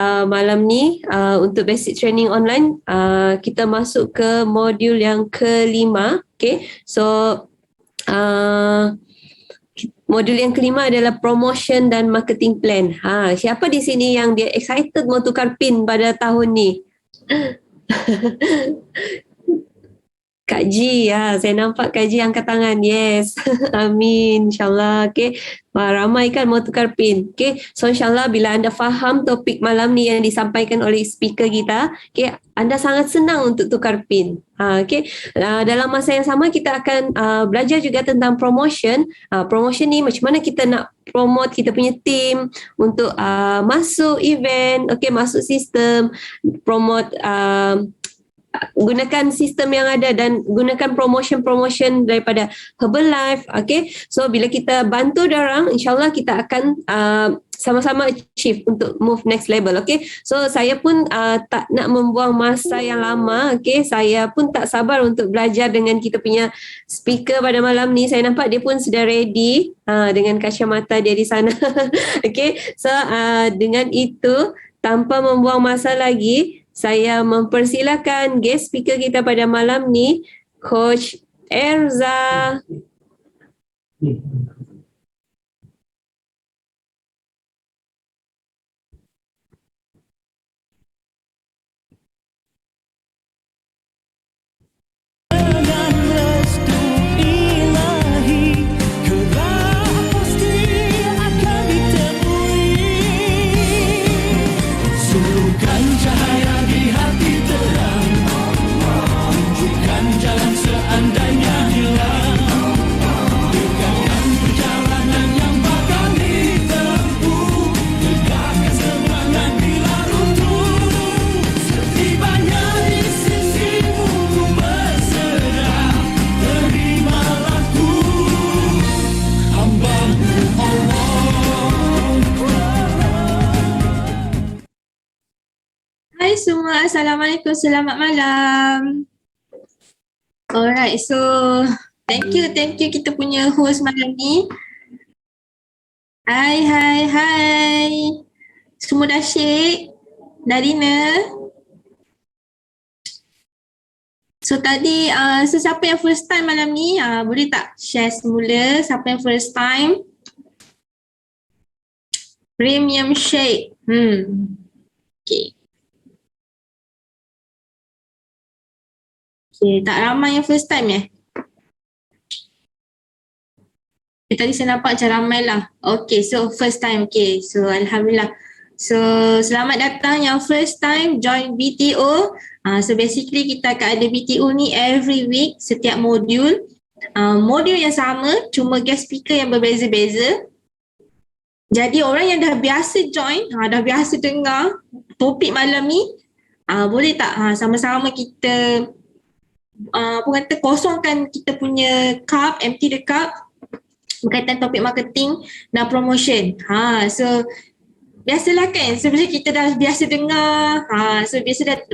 malam ni untuk basic training online kita masuk ke modul yang kelima. Okay, so modul yang kelima adalah promotion dan marketing plan. Siapa di sini yang dia excited mau tukar PIN pada tahun ni? Kak Ji, saya nampak Kak Ji angkat tangan. Yes. Amin. InsyaAllah. Okay. Ramai kan mau tukar PIN. Okay. So insyaAllah bila anda faham topik malam ni yang disampaikan oleh speaker kita, okay, anda sangat senang untuk tukar PIN. Okay. Dalam masa yang sama kita akan belajar juga tentang promotion. Promotion ni macam mana kita nak promote kita punya team untuk masuk event, okay, masuk sistem, promote gunakan sistem yang ada dan gunakan promotion daripada Herbalife. Okay, so bila kita bantu diorang, insyaAllah kita akan sama-sama achieve untuk move next level. Okay, so saya pun tak nak membuang masa yang lama. Okay, saya pun tak sabar untuk belajar dengan kita punya speaker pada malam ni. Saya nampak dia pun sudah ready dengan kacamata dia di sana. Okay, so dengan itu tanpa membuang masa lagi, saya mempersilakan guest speaker kita pada malam ni, Coach Erza. Hai semua, Assalamualaikum, selamat malam. Alright, so thank you kita punya host malam ni. Hai. Semua dah shake? Narina? So tadi, siapa yang first time malam ni? Boleh tak share semula siapa yang first time? Premium shake. Okay. Okay, tak ramai yang first time tadi saya nampak macam ramai lah. Okay, so first time. Okay, so Alhamdulillah. So selamat datang yang first time join BTO. So basically kita akan ada BTO ni every week, setiap modul. Modul yang sama, cuma guest speaker yang berbeza-beza. Jadi orang yang dah biasa join, dah biasa dengar topik malam ni, boleh tak sama-sama kita kosongkan kita punya cup, empty the cup berkaitan topik marketing dan promotion. So biasalah kan, sebenarnya kita dah biasa dengar, so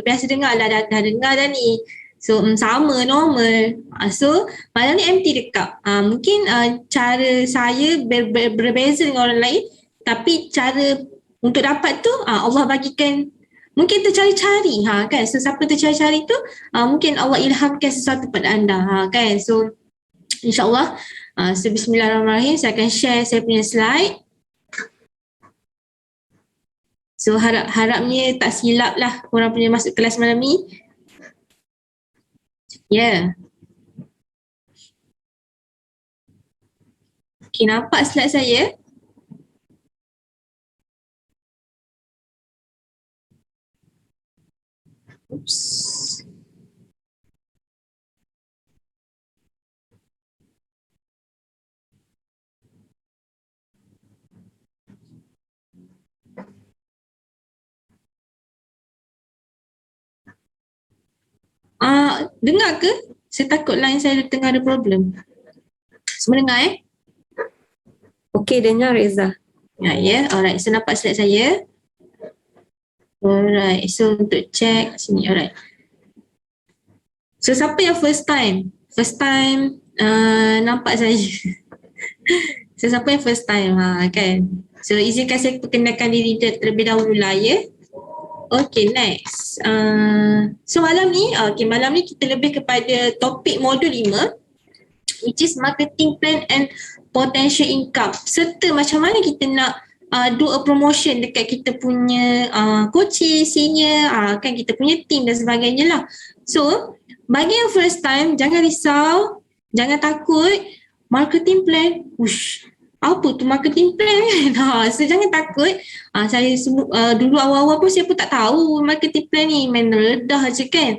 biasa dengar lah, dah dengar dah ni. So sama, normal. So malam ni empty the cup. Mungkin cara saya berbeza dengan orang lain, tapi cara untuk dapat tu Allah bagikan. Mungkin tercari-cari kan. So siapa tercari-cari tu mungkin Allah ilhamkan sesuatu pada anda kan. So insyaAllah so bismillahirrahmanirrahim, saya akan share saya punya slide. So harapnya tak silap lah korang punya masuk kelas malam ni. Okay, nampak slide saya? Oops. Dengar ke? Saya takut line saya tengah ada problem. Semua dengar Okay, dengar Reza. Alright, so nampak slide saya. Alright, so untuk check sini, alright. So siapa yang first time? First time nampak saya. So siapa yang first time kan? So izinkan saya perkenalkan diri terlebih dahulu lah Okay, next. So malam ni, malam ni kita lebih kepada topik modul 5, which is marketing plan and potential income. Serta macam mana kita nak do a promotion dekat kita punya coaching, senior, kan kita punya team dan sebagainya lah. So, bagi yang first time, jangan risau, jangan takut. Marketing plan, apa tu marketing plan kan? So jangan takut. Saya dulu awal-awal pun saya pun tak tahu marketing plan ni, main redah je kan.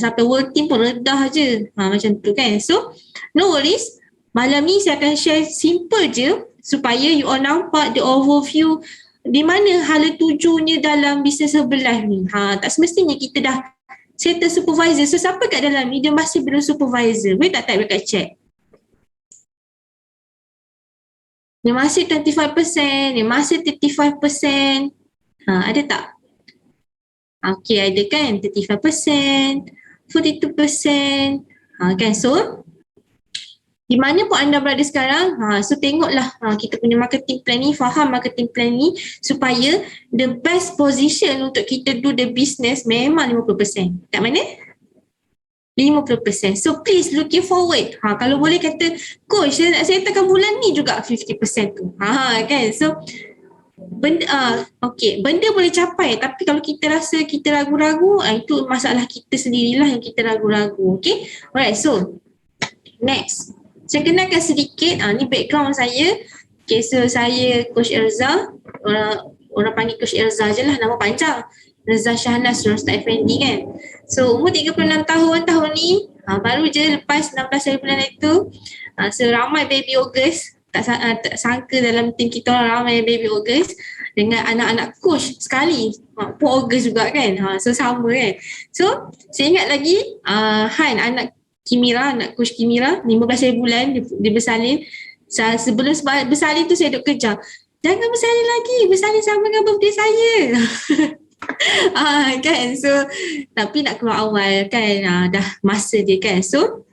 Sampai world team pun redah je. Macam tu kan. So no worries. Malam ni saya akan share simple je supaya you all nampak the overview di mana hala tujunya dalam bisnes Herbalife ni. Tak semestinya kita dah settle supervisor. So siapa kat dalam ni dia masih belum supervisor. Boleh tak type dekat chat? Dia masih 25%, dia masih 35%. Ada tak? Okay, ada kan? 35%, 42%. Kan? So, di mana pun anda berada sekarang, so tengoklah kita punya marketing plan ni, faham marketing plan ni supaya the best position untuk kita do the business memang 50%. Kat mana? 50%. So please looking forward. Kalau boleh kata, coach saya tekan bulan ni juga 50% tu. Kan? So benda benda boleh capai, tapi kalau kita rasa kita ragu-ragu, itu masalah kita sendirilah yang kita ragu-ragu. Okay? Alright, so next. Saya kenalkan sedikit, ni background saya. Okay, so saya Coach Elza. Orang panggil Coach Elza je lah, nama panjang. Reza Shahnas Rostak Effendi kan. So umur 36 tahun ni, baru je lepas 16 hari bulan itu. So ramai baby August, tak sangka dalam tim kita orang ramai baby August dengan anak-anak coach sekali, pun August juga kan. So sama kan. So saya ingat lagi Han, anak Kimira, anak coach Kimira, 15 hari bulan dia bersalin. Sebelum bersalin tu saya duk kejar, jangan bersalin lagi, bersalin sama dengan birthday saya. Kan, so tapi nak keluar awal kan, dah masa dia kan. So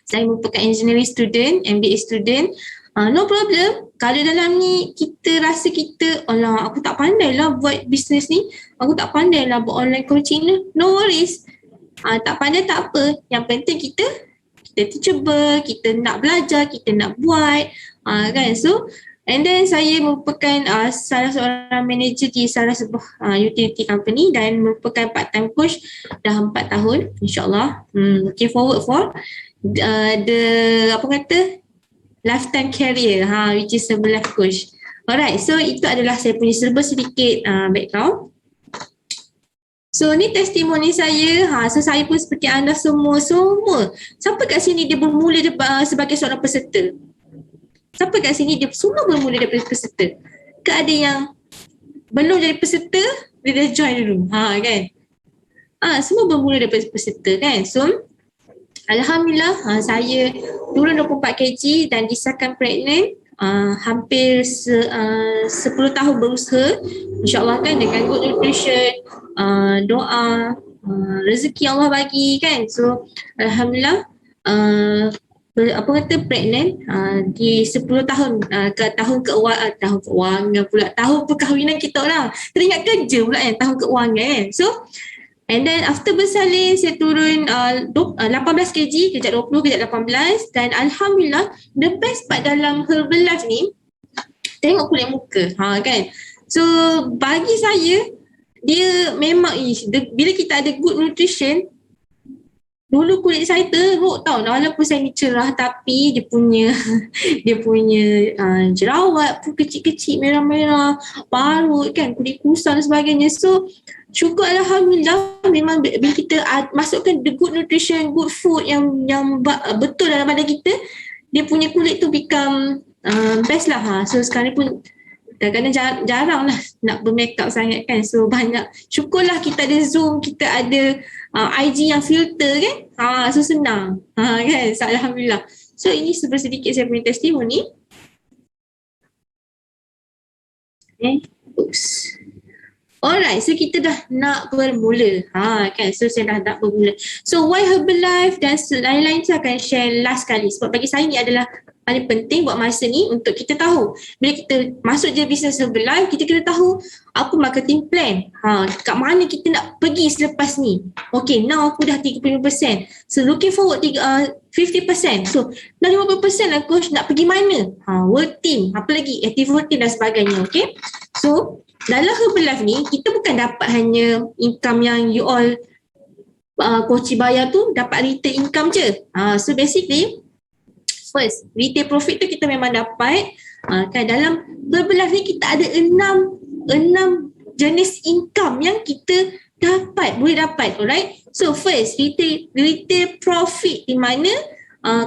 saya merupakan engineering student, MBA student. No problem kalau dalam ni kita rasa kita, alah aku tak pandai lah buat bisnes ni, aku tak pandai lah buat online coaching ni. No worries, tak pandai tak apa, yang penting kita teachable, kita nak belajar, kita nak buat, kan. So and then saya merupakan salah seorang manager di salah sebuah utility company dan merupakan part-time coach dah 4 tahun, insyaAllah. Looking forward for the lifetime career, which is Herbalife coach. Alright, so itu adalah saya punya serba sedikit background. So ni testimoni saya. So saya pun seperti anda semua. Siapa kat sini dia bermula sebagai seorang peserta? Siapa kat sini dia semua bermula daripada peserta? Ke ada yang belum jadi peserta, dia dah join dulu. Kan? Semua bermula daripada peserta kan. So alhamdulillah, saya turun 24 kg dan disahkan pregnant. Hampir 10 tahun berusaha, insyaAllah kan, dengan good nutrition, doa, rezeki Allah bagi kan. So alhamdulillah, pregnant di 10 tahun ke tahun keuangan pula, tahun perkahwinan kita orang. Teringat kerja pula kan, tahun keuangan kan. So and then after bersalin saya turun 18 kg, kejap 20, kejap 18, dan alhamdulillah the best part dalam Herbalife ni tengok kulit muka kan. So bagi saya dia memang bila kita ada good nutrition, dulu kulit saya teruk tau, walaupun saya ni cerah, tapi dia punya jerawat pun kecil-kecil, merah-merah, parut kan, kulit kusam dan sebagainya. So syukur alhamdulillah, memang bila kita masukkan the good nutrition, good food yang betul dalam badan kita, dia punya kulit tu become best lah. So sekarang pun kadang-kadang jarang lah nak bermakeup sangat kan. So banyak, syukurlah kita ada Zoom, kita ada IG yang filter kan. So senang kan. So alhamdulillah. So ini sedikit saya punya testimoni. Oops. Alright, so kita dah nak bermula. Kan, so saya dah nak bermula. So why Herbalife dan lain-lain saya akan share last kali. Sebab bagi saya ni adalah paling penting buat masa ni untuk kita tahu. Bila kita masuk je business Herbalife, kita kena tahu apa marketing plan. Kat mana kita nak pergi selepas ni. Okay, now aku dah 35%. So looking forward 50%. So dah 50% aku nak pergi mana? Work team, apa lagi? Active routine dan sebagainya. Okay. So dalam Herbalife ni, kita bukan dapat hanya income yang you all Koci bayar tu dapat retail income je. So basically, first, retail profit tu kita memang dapat. Kan dalam Herbalife ni kita ada enam jenis income yang kita boleh dapat. Alright. So first, retail profit di mana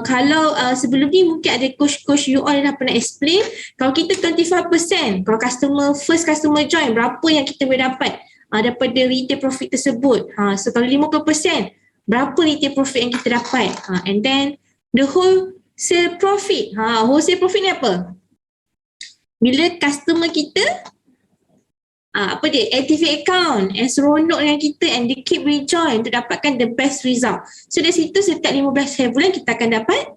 kalau sebelum ni mungkin ada coach you all dah pernah explain, kalau kita 25%, kalau first customer join, berapa yang kita boleh dapat daripada retail profit tersebut. So kalau 50%, berapa retail profit yang kita dapat. And then the wholesale profit. Wholesale profit ni apa? Bila customer kita activate account and seronok dengan kita and they keep rejoin untuk dapatkan the best result. So dari situ setiap 15 hari bulan kita akan dapat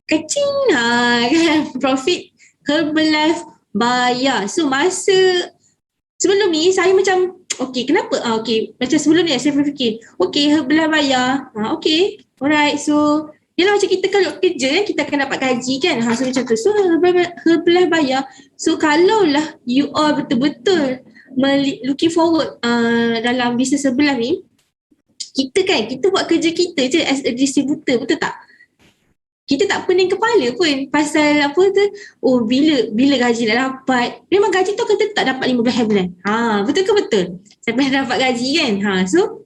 kecing kan, profit Herbalife bayar. So masa sebelum ni saya macam kenapa? Macam sebelum ni saya berfikir Herbalife bayar. Alright. So yalah macam kita kalau kerja kita akan dapat gaji kan. So macam tu. So Herbalife bayar. So kalaulah you all betul-betul looking forward dalam bisnes Herbalife ni, kita buat kerja kita je as a distributor, betul tak? Kita tak pening kepala pun pasal bila gaji dah dapat. Memang gaji tu akan tetap dapat 15 hari bulan. Betul ke betul? Sampai dapat gaji kan. So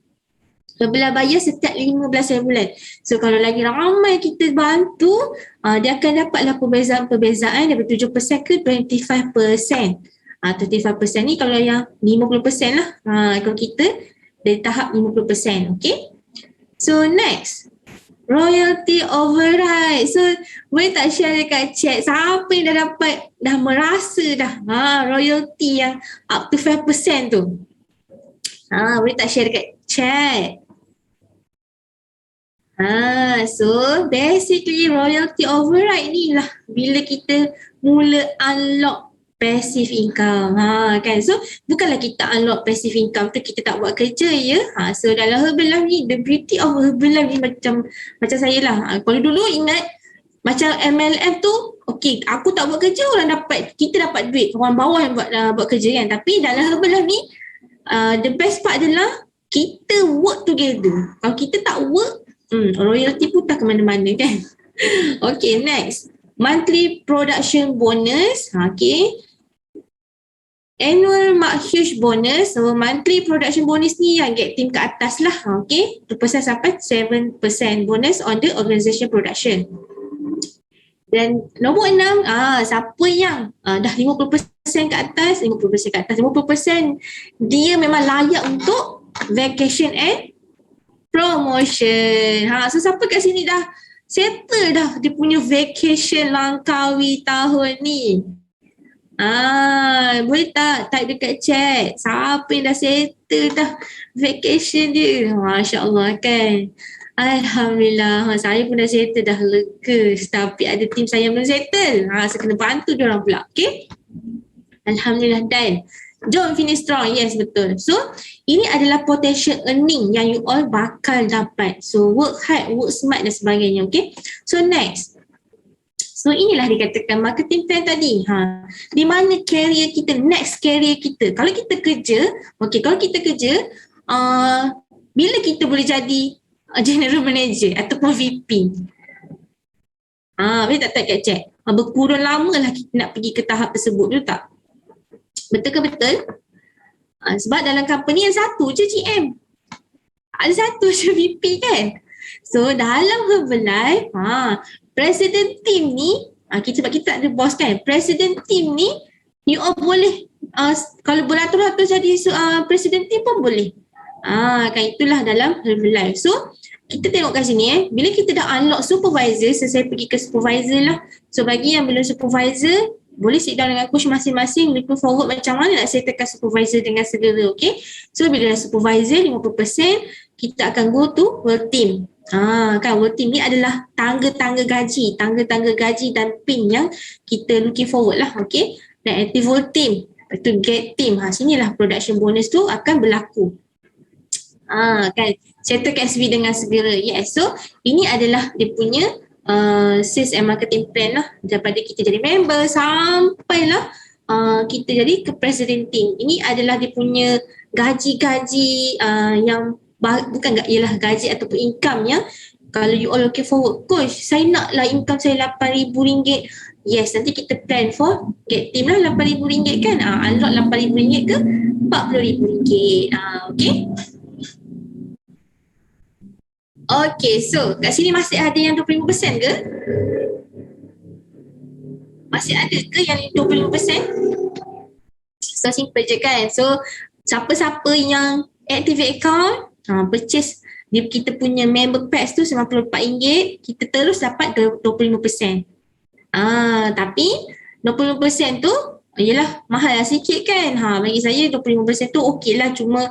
Herbalife bayar setiap 15 hari bulan. So kalau lagi ramai kita bantu, dia akan dapatlah perbezaan daripada 7% ke 25%. 25% ni kalau yang 50% lah. Kalau kita dari tahap 50%. Okay. So next, royalty override. So boleh tak share dekat chat siapa yang dah merasa royalty yang up to 5% tu. Boleh tak share dekat chat. So basically royalty override ni lah bila kita mula unlock passive income. Kan. So bukanlah kita unlock passive income tu kita tak buat kerja ya. So dalam Herbalife ni, the beauty of Herbalife ni macam saya lah. Kalau dulu ingat macam MLM tu, aku tak buat kerja, kita dapat duit, orang bawah yang buat kerja kan. Tapi dalam Herbalife ni, the best part adalah kita work together. Kalau kita tak work, royalty pun tak ke mana-mana kan. Okay, next. Monthly production bonus. Annual mark huge bonus. So monthly production bonus ni yang get team ke atas lah. 2% sampai 7% bonus on the organization production. Dan nombor 6, siapa yang dah 50% ke atas, 50% dia memang layak untuk vacation and promotion. So siapa kat sini dah settle dah dia punya vacation Langkawi tahun ni? Boleh tak type dekat chat siapa yang dah settle dah vacation dia? Masya Allah kan. Alhamdulillah, saya pun dah settle, dah lega. Tapi ada tim saya yang belum settle. Saya kena bantu diorang pula. Okay. Alhamdulillah dan jom finish strong. Yes, betul. So ini adalah potential earning yang you all bakal dapat. So work hard, work smart dan sebagainya. Okay. So next. So inilah dikatakan marketing plan tadi. Di mana career kita, next career kita. Kalau kita kerja, bila kita boleh jadi general manager ataupun VP? Boleh tak type kat chat? Berkurang lama lah kita nak pergi ke tahap tersebut, betul tak? Betul ke betul? Sebab dalam company yang satu je GM. Ada satu je VP kan? So dalam Herbalife, president team ni, sebab kita tak ada boss kan, president team ni, you all boleh, kalau beratur-atur jadi president team pun boleh. Kan itulah dalam Herbalife. So kita tengok kat sini bila kita dah unlock supervisor, saya pergi ke supervisor lah. So bagi yang belum supervisor, boleh sit down dengan coach masing-masing, looking forward macam mana nak settlekan supervisor dengan segera. Okay. So bila dah supervisor 50%, kita akan go to world team. Kan world team ni adalah tangga-tangga gaji dan pin yang kita looking forward lah. Okay, dan active world team, lepas tu get team. Sinilah production bonus tu akan berlaku. Kan settle SV dengan segera. Yes, so ini adalah dia punya sales and marketing plan lah, daripada kita jadi member sampailah kita jadi ke presenting. Ini adalah dia punya gaji-gaji yang bukan ialah gaji ataupun income yang kalau you all looking forward, coach saya naklah income saya RM8,000. Yes, nanti kita plan for get team lah RM8,000 kan. Unlock RM8,000 ke RM40,000. Okay. Okay, so kat sini masih ada yang 25% ke? Masih ada ke yang 25%? So simple je kan. So siapa-siapa yang activate account, purchase kita punya member packs tu RM94, kita terus dapat 25%. Tapi 25% tu yelah mahal lah sikit kan. Bagi saya 25% tu okey lah, cuma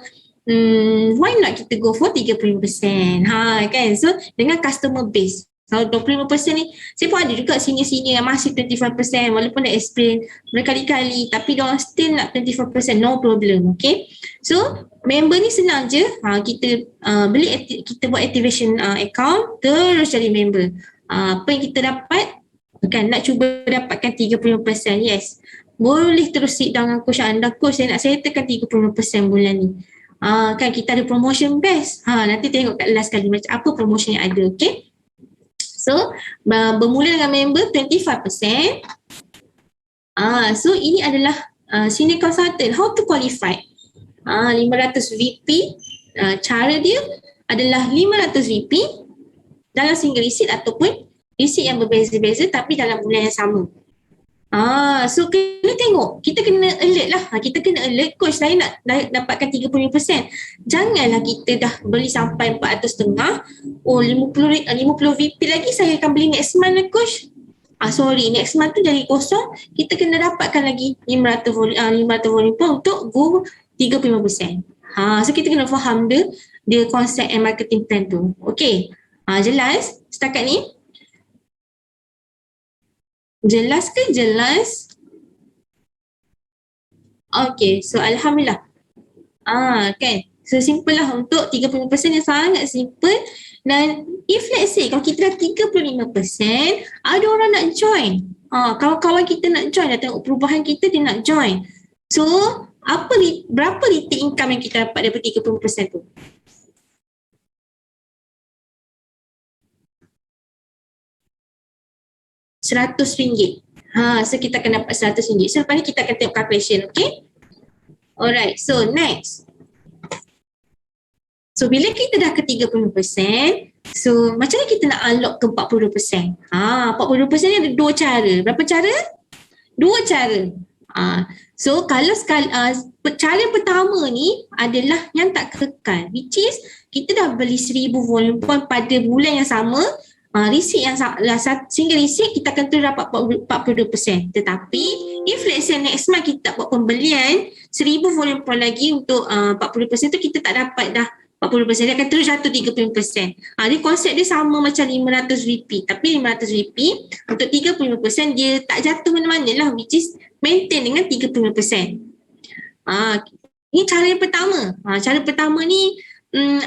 why not kita go for 30%? Kan. So dengan customer base, kalau 25% ni, saya pun ada juga senior-senior yang masih 25% walaupun dah explain berkali-kali, tapi diorang still nak 25%, no problem. Okay, so member ni senang je. Kita kita buat activation account, terus jadi member. Apa yang kita dapat, kan nak cuba dapatkan 30%. Yes, boleh terus sit down dengan coach anda. Coach, saya nak settlekan 30% bulan ni. Kan kita ada promotion best. Nanti tengok kat last kali macam apa promotion yang ada. Okay, so bermula dengan member 25%. So ini adalah senior consultant. How to qualify? 500 VP. Cara dia adalah 500 VP dalam single receipt ataupun receipt yang berbeza-beza tapi dalam bulan yang sama. So kena tengok, kita kena alert lah. Kita kena alert, coach saya nak dapatkan 30%. Janganlah kita dah beli sampai 400.5, 50 VP lagi saya akan beli next month lah coach. Sorry, next month tu jadi kosong, kita kena dapatkan lagi 500 volume untuk go 35%. So kita kena faham dia konsep and marketing plan tu. Okay, jelas setakat ni? Jelas ke? Jelas? Okay, so Alhamdulillah. Kan? So simple lah untuk 30% yang sangat simple. Dan if let's say kalau kita dah 35%, ada orang nak join. Kawan-kawan kita nak join, dah tengok perubahan kita, dia nak join. So berapa retail income yang kita dapat daripada 30% tu? RM100. So kita akan dapat RM100. So lepas ni kita akan tengok calculation. Okay, alright, so next. So bila kita dah ke 30%, so macam mana kita nak unlock ke 40%? 40% ni ada dua cara. Berapa cara? Dua cara. So kalau cara pertama ni adalah yang tak kekal, which is kita dah beli 1000 volume point pada bulan yang sama. Receipt yang single receipt kita akan terus dapat 42%. Tetapi if let's say next month kita buat pembelian 1000 volume point lagi untuk 40% tu, kita tak dapat dah 40%, dia akan terus jatuh 30%. Dia konsep dia sama macam 500 VP, tapi 500 VP untuk 35% dia tak jatuh mana-mana lah, which is maintain dengan 30%. Ini cara yang pertama. Cara pertama ni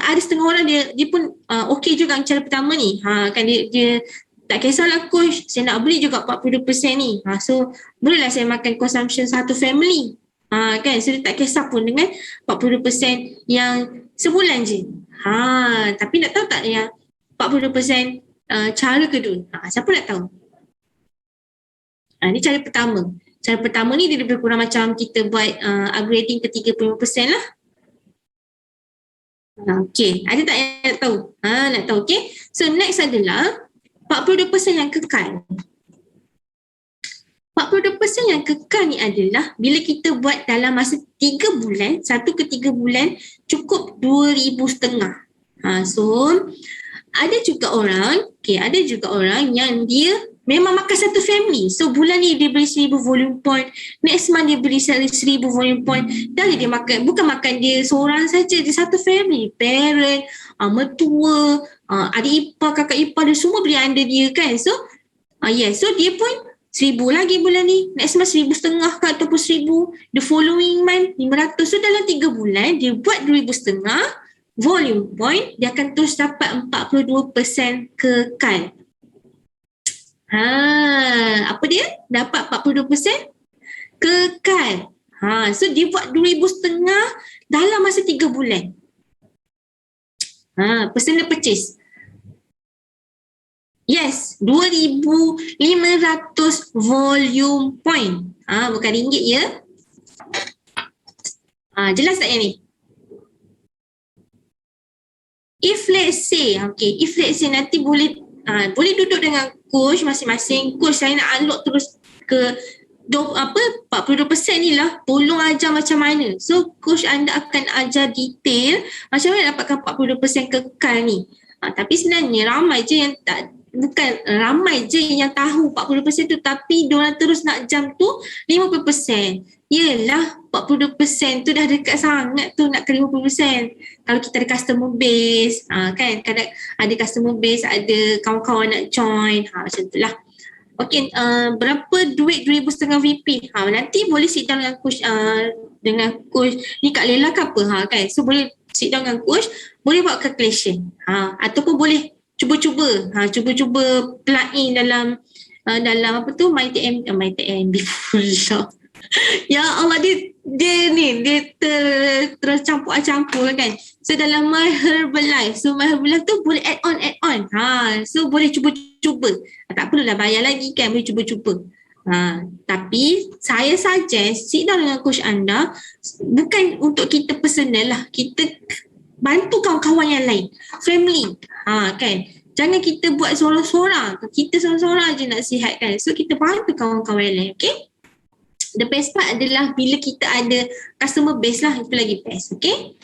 ada setengah orang dia pun okey juga cara pertama ni. Kan dia tak kisahlah coach, saya nak beli juga 40% ni. So bolehlah saya makan consumption satu family. Kan, so dia tak kisah pun dengan 40% yang sebulan je. Tapi nak tahu tak yang 40% cara kedua? Siapa nak tahu? Ni cara pertama. Cara pertama ni dia lebih kurang macam kita buat upgrading ke 35% lah. Okay, ada tak yang nak tahu? Nak tahu, okay. So next adalah 42% yang kekal. 42% yang kekal ni adalah bila kita buat dalam masa 3 bulan, 1 ke 3 bulan cukup 2,500. So ada juga orang yang dia memang makan satu family. So bulan ni dia beli 1,000 volume point, next month dia beli 1,000 volume point. Dan dia makan, bukan makan dia seorang saja, dia satu family, parent, mertua, adik ipar, kakak ipar, dia semua beli under dia kan. So so dia pun 1,000 lagi bulan ni, next month 1,500 ke ataupun 1,000, the following month 500. So dalam 3 bulan dia buat 2,500 volume point, dia akan terus dapat 42% kekal. Apa dia? Dapat 42% kekal. So dia buat 2,500 dalam masa 3 bulan. Personal purchase. Yes, 2,500 volume point. Bukan ringgit ya. Jelas tak yang ni? If let's say nanti boleh duduk dengan coach masing-masing. Coach, saya nak unlock terus ke 42% ni lah, tolong ajar macam mana. So coach anda akan ajar detail macam mana dapatkan 42% kekal ni. Tapi sebenarnya ramai je yang tahu 40% tu, tapi diorang terus nak jam tu 50%. Yelah, 40% tu dah dekat sangat tu nak ke 50%. Kalau kita ada customer base, kan, kadang ada customer base, ada kawan-kawan nak join, macam tu lah. Okay, berapa duit 2,500 VP? Nanti boleh sit down dengan coach ni Kak Lela ke apa, kan. So boleh sit down dengan coach, boleh buat calculation, ataupun boleh cuba-cuba plug in dalam apa tu, MyTM pula. Ya Allah, dia tercampur-campur kan. So dalam My Herbalife, My Herbalife tu boleh add on. So boleh cuba-cuba. Tak perlulah bayar lagi kan, boleh cuba-cuba. Tapi saya suggest sit down dengan coach anda, bukan untuk kita personal lah. Kita bantu kawan-kawan yang lain, family, kan. Jangan kita buat seorang-seorang. Kita seorang-seorang je nak sihat kan. So kita bantu kawan-kawan yang lain, okay. The best part adalah bila kita ada customer base lah, itu lagi best, okay.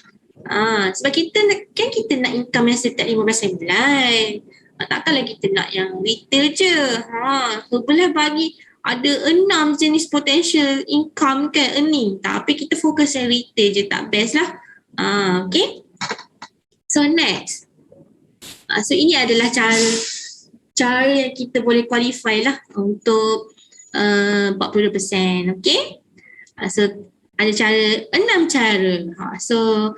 Sebab kita nak income yang setiap 15 bulan. Takkanlah kita nak yang retail je. Herbalife bagi ada 6 jenis potential income kan, earning. Tapi kita fokus yang retail je, tak best lah. Okay. So next. So ini adalah cara yang kita boleh qualify lah untuk 40%, okay. So ada 6 cara. So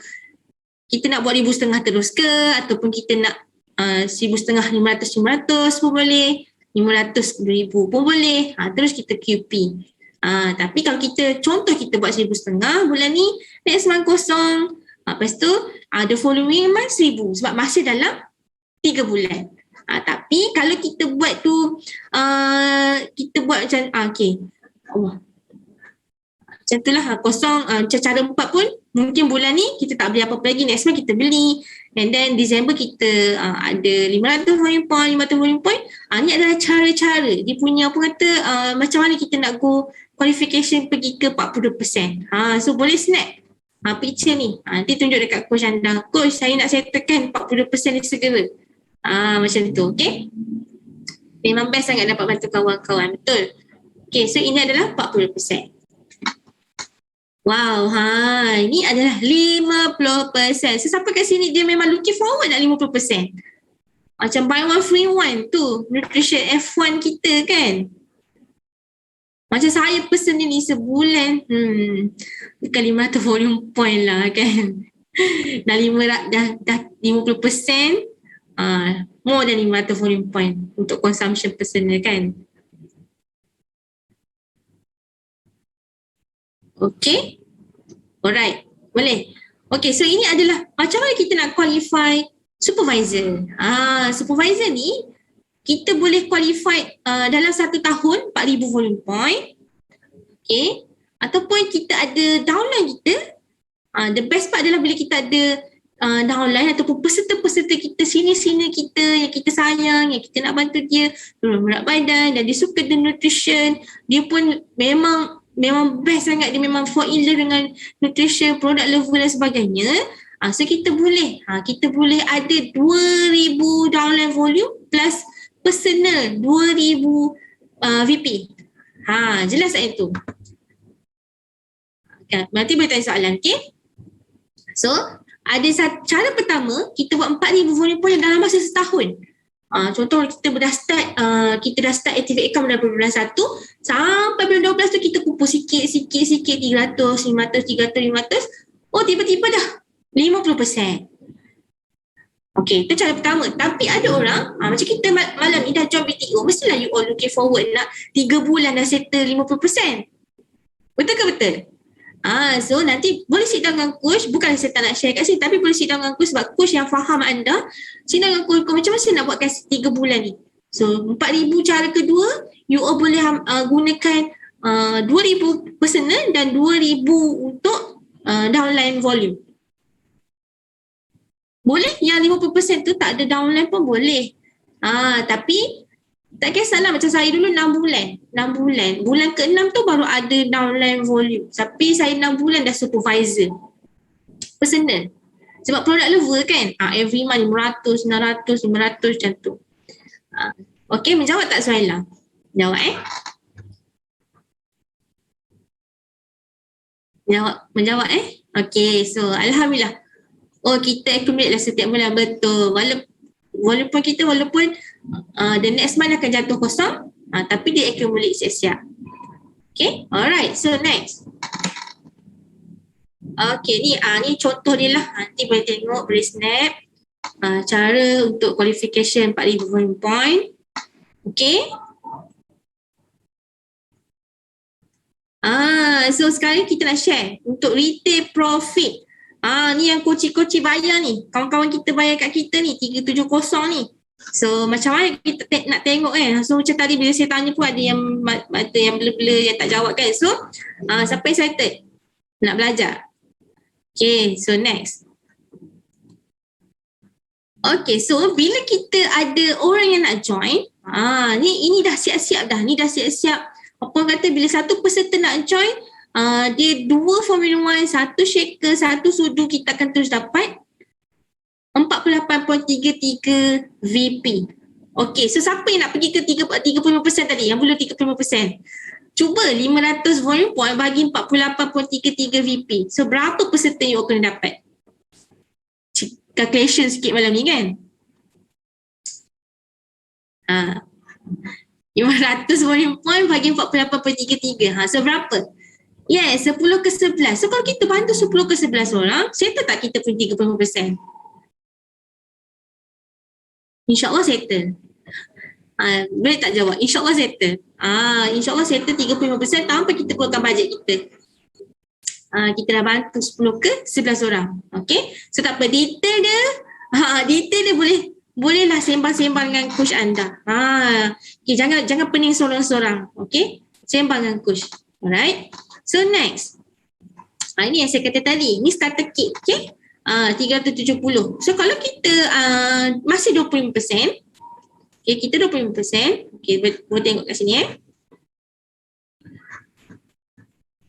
kita nak buat 1,500 terus ke, ataupun kita nak 1,500, 500 pun boleh, 500, 2,000 pun boleh. Terus kita QP. Tapi kalau kita buat 1,500 bulan ni, next month kosong. Lepas tu the following month 1,000 sebab masih dalam 3 bulan. Tapi kalau kita buat tu, kita buat macam, okay. Macam tu lah, kosong. Macam cara 4 pun, mungkin bulan ni kita tak beli apa-apa lagi, next month kita beli. And then December kita ada 500 volume point, 500 volume point. Ni adalah cara-cara. Dia punya apa kata, macam mana kita nak go qualification pergi ke 40%. So boleh snap picture ni. Nanti tunjuk dekat coach anda. Coach, saya nak settlekan 40% ni segera. Macam tu, okay. Memang best sangat dapat bantu kawan-kawan, betul. Okay, so ini adalah 40%. Wow, ini adalah 50%. So sampai kat sini dia memang looking forward nak 50%. Macam buy one free one tu, nutrition F1 kita kan. Macam saya personal ni sebulan, bukan 500 volume point lah kan. Dah 50%, more than 500 volume point untuk consumption personal kan. Okay. Alright. Boleh. Okay, so ini adalah macam mana kita nak qualify supervisor. Supervisor ni kita boleh qualify dalam 1 tahun 4,000 volume point. Okay. Ataupun kita ada downline kita. The best part adalah bila kita ada downline ataupun peserta-peserta kita, senior-senior kita yang kita sayang, yang kita nak bantu dia turun berat badan dan dia suka dengan nutrition. Dia pun memang best sangat, dia memang fall in love dengan nutrition, product level dan sebagainya. So kita boleh ada 2,000 downline volume plus personal 2,000 VP. Jelas tak itu? Okay, nanti boleh tanya soalan, okay? So, ada cara pertama, kita buat 4,000 volume point dalam masa setahun. Contoh kita dah start activate account daripada bulan 1 sampai bulan 12 tu kita kumpul sikit 300, 500, 300, 500. Oh, tiba-tiba dah 50%. Okay, itu cara pertama. Tapi ada orang, macam kita malam ni dah join BTO, mestilah you all looking forward nak 3 bulan dah settle 50%. Betul ke betul? So nanti boleh sit down dengan coach, bukan saya tak nak share kat sini, tapi boleh sit down dengan coach sebab coach yang faham anda. Sit down dengan coach macam mana nak buat kasi 3 bulan ni. So 4,000 cara kedua, you all boleh gunakan 2,000 personal dan 2,000 untuk downline volume. Boleh yang 50% tu tak ada downline pun boleh. Tapi tak kisahlah, macam saya dulu 6 bulan. Bulan ke-6 tu baru ada downline volume. Tapi saya 6 bulan dah supervisor. Personal. Sebab product lover kan, every month 500, 900, 500 macam tu. Okay, menjawab tak soalan? Jawab Menjawab Okay, so Alhamdulillah. Oh, kita accumulate lah setiap bulan, betul. Walaupun the next month akan jatuh kosong, tapi dia accumulate siap-siap. Okay, alright. So next. Okay, ni contoh dia lah. Nanti boleh tengok, boleh snap. Cara untuk qualification 4,000 volume point. Okay. So sekarang kita nak share untuk retail profit. Ni yang koci-koci bayar ni. Kawan-kawan kita bayar kat kita ni 370 ni. So macam mana kita nak tengok kan. So macam tadi bila saya tanya pun ada yang mata yang blur-blur yang tak jawab kan. So siapa yang excited nak belajar? Okay, so next. Okay, so bila kita ada orang yang nak join, ini dah siap-siap dah. Ni dah siap-siap. Apa orang kata bila satu peserta nak join, dia 2 Formula 1, 1 shaker, 1 sudu, kita akan terus dapat 48.33 VP. Okay, so siapa yang nak pergi ke 35% tadi? Yang belum 35%. Cuba 500 volume point bagi 48.33 VP. So berapa peserta you akan dapat? Calculation sikit malam ni kan? 500 volume point bagi 48.33. So berapa? Yes, 10 ke 11. So kalau kita bantu 10 ke 11 orang, settle tak kita pun 35%? InsyaAllah settle. Boleh tak jawab? InsyaAllah settle. InsyaAllah settle 35% tanpa kita keluarkan bajet kita. Kita dah bantu 10 ke 11 orang. Okay? So tak apa, detail dia bolehlah sembang-sembang dengan coach anda. Okay, jangan pening seorang-seorang. Okay? Sembang dengan coach. Alright? So next. Ini yang saya kata tadi. Ini starter kit. Okay? 370. So kalau kita masih 25%. Okay, kita 25%. Okay, boleh tengok kat sini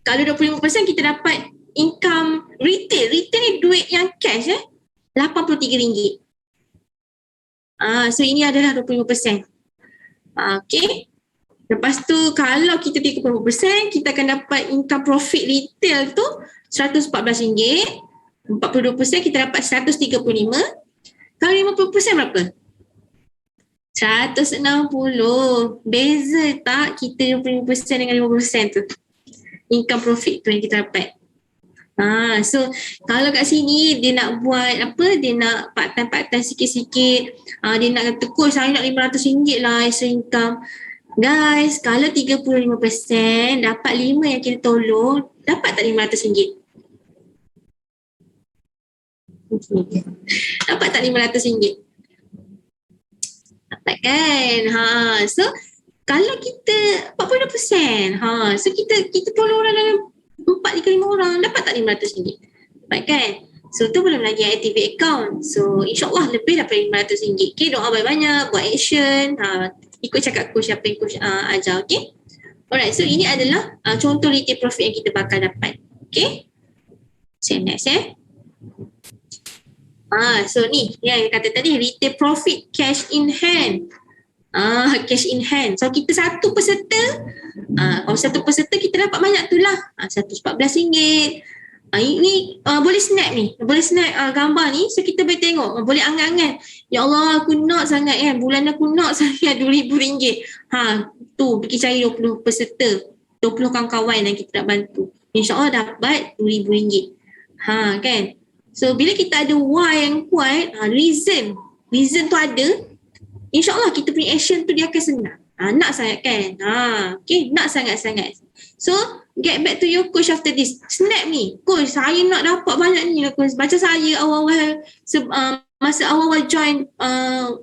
Kalau 25% kita dapat income retail. Retail ni duit yang cash RM83. So ini adalah 25%. Okay. Lepas tu kalau kita 30%, kita akan dapat income profit retail tu RM114. 42% kita dapat 135. Kalau 50% berapa? 160. Beza tak kita 25% dengan 50% tu? Income profit tu yang kita dapat. So kalau kat sini dia nak buat apa, dia nak part-time sikit-sikit, dia nak kata coach saya nak RM500 lah extra income. Guys, kalau 35% dapat 5 yang kita tolong, dapat tak RM500? Dapat tak RM500? Dapat kan? So kalau kita 40%, so kita tolong orang dalam 4-5 orang, dapat tak RM500? Dapat kan? So tu belum lagi activate account. So insyaAllah lebih dapat RM500. Okay, doa banyak-banyak, buat action, ikut cakap coach apa yang coach ajar. Okay? Alright, so ini adalah contoh retail profit yang kita bakal dapat. Okay? So next so ni yang kata tadi retail profit cash in hand. cash in hand. So kita satu peserta, kalau satu peserta kita dapat banyak tu lah, RM114. Ini boleh snap ni, boleh snap gambar ni, so kita boleh tengok, boleh angan-angan, ya Allah aku nak sangat kan, bulan aku nak sangat RM2,000. Tu pergi cari 20 peserta, 20 kawan-kawan yang kita nak bantu, InsyaAllah dapat RM2,000. Kan. So bila kita ada why yang kuat, reason tu ada, InsyaAllah kita punya action tu dia akan senang. Nak sangat kan? Okay, nak sangat-sangat. So, get back to your coach after this. Snap ni. Coach, saya nak dapat banyak ni lah coach. Macam saya awal-awal, masa awal-awal join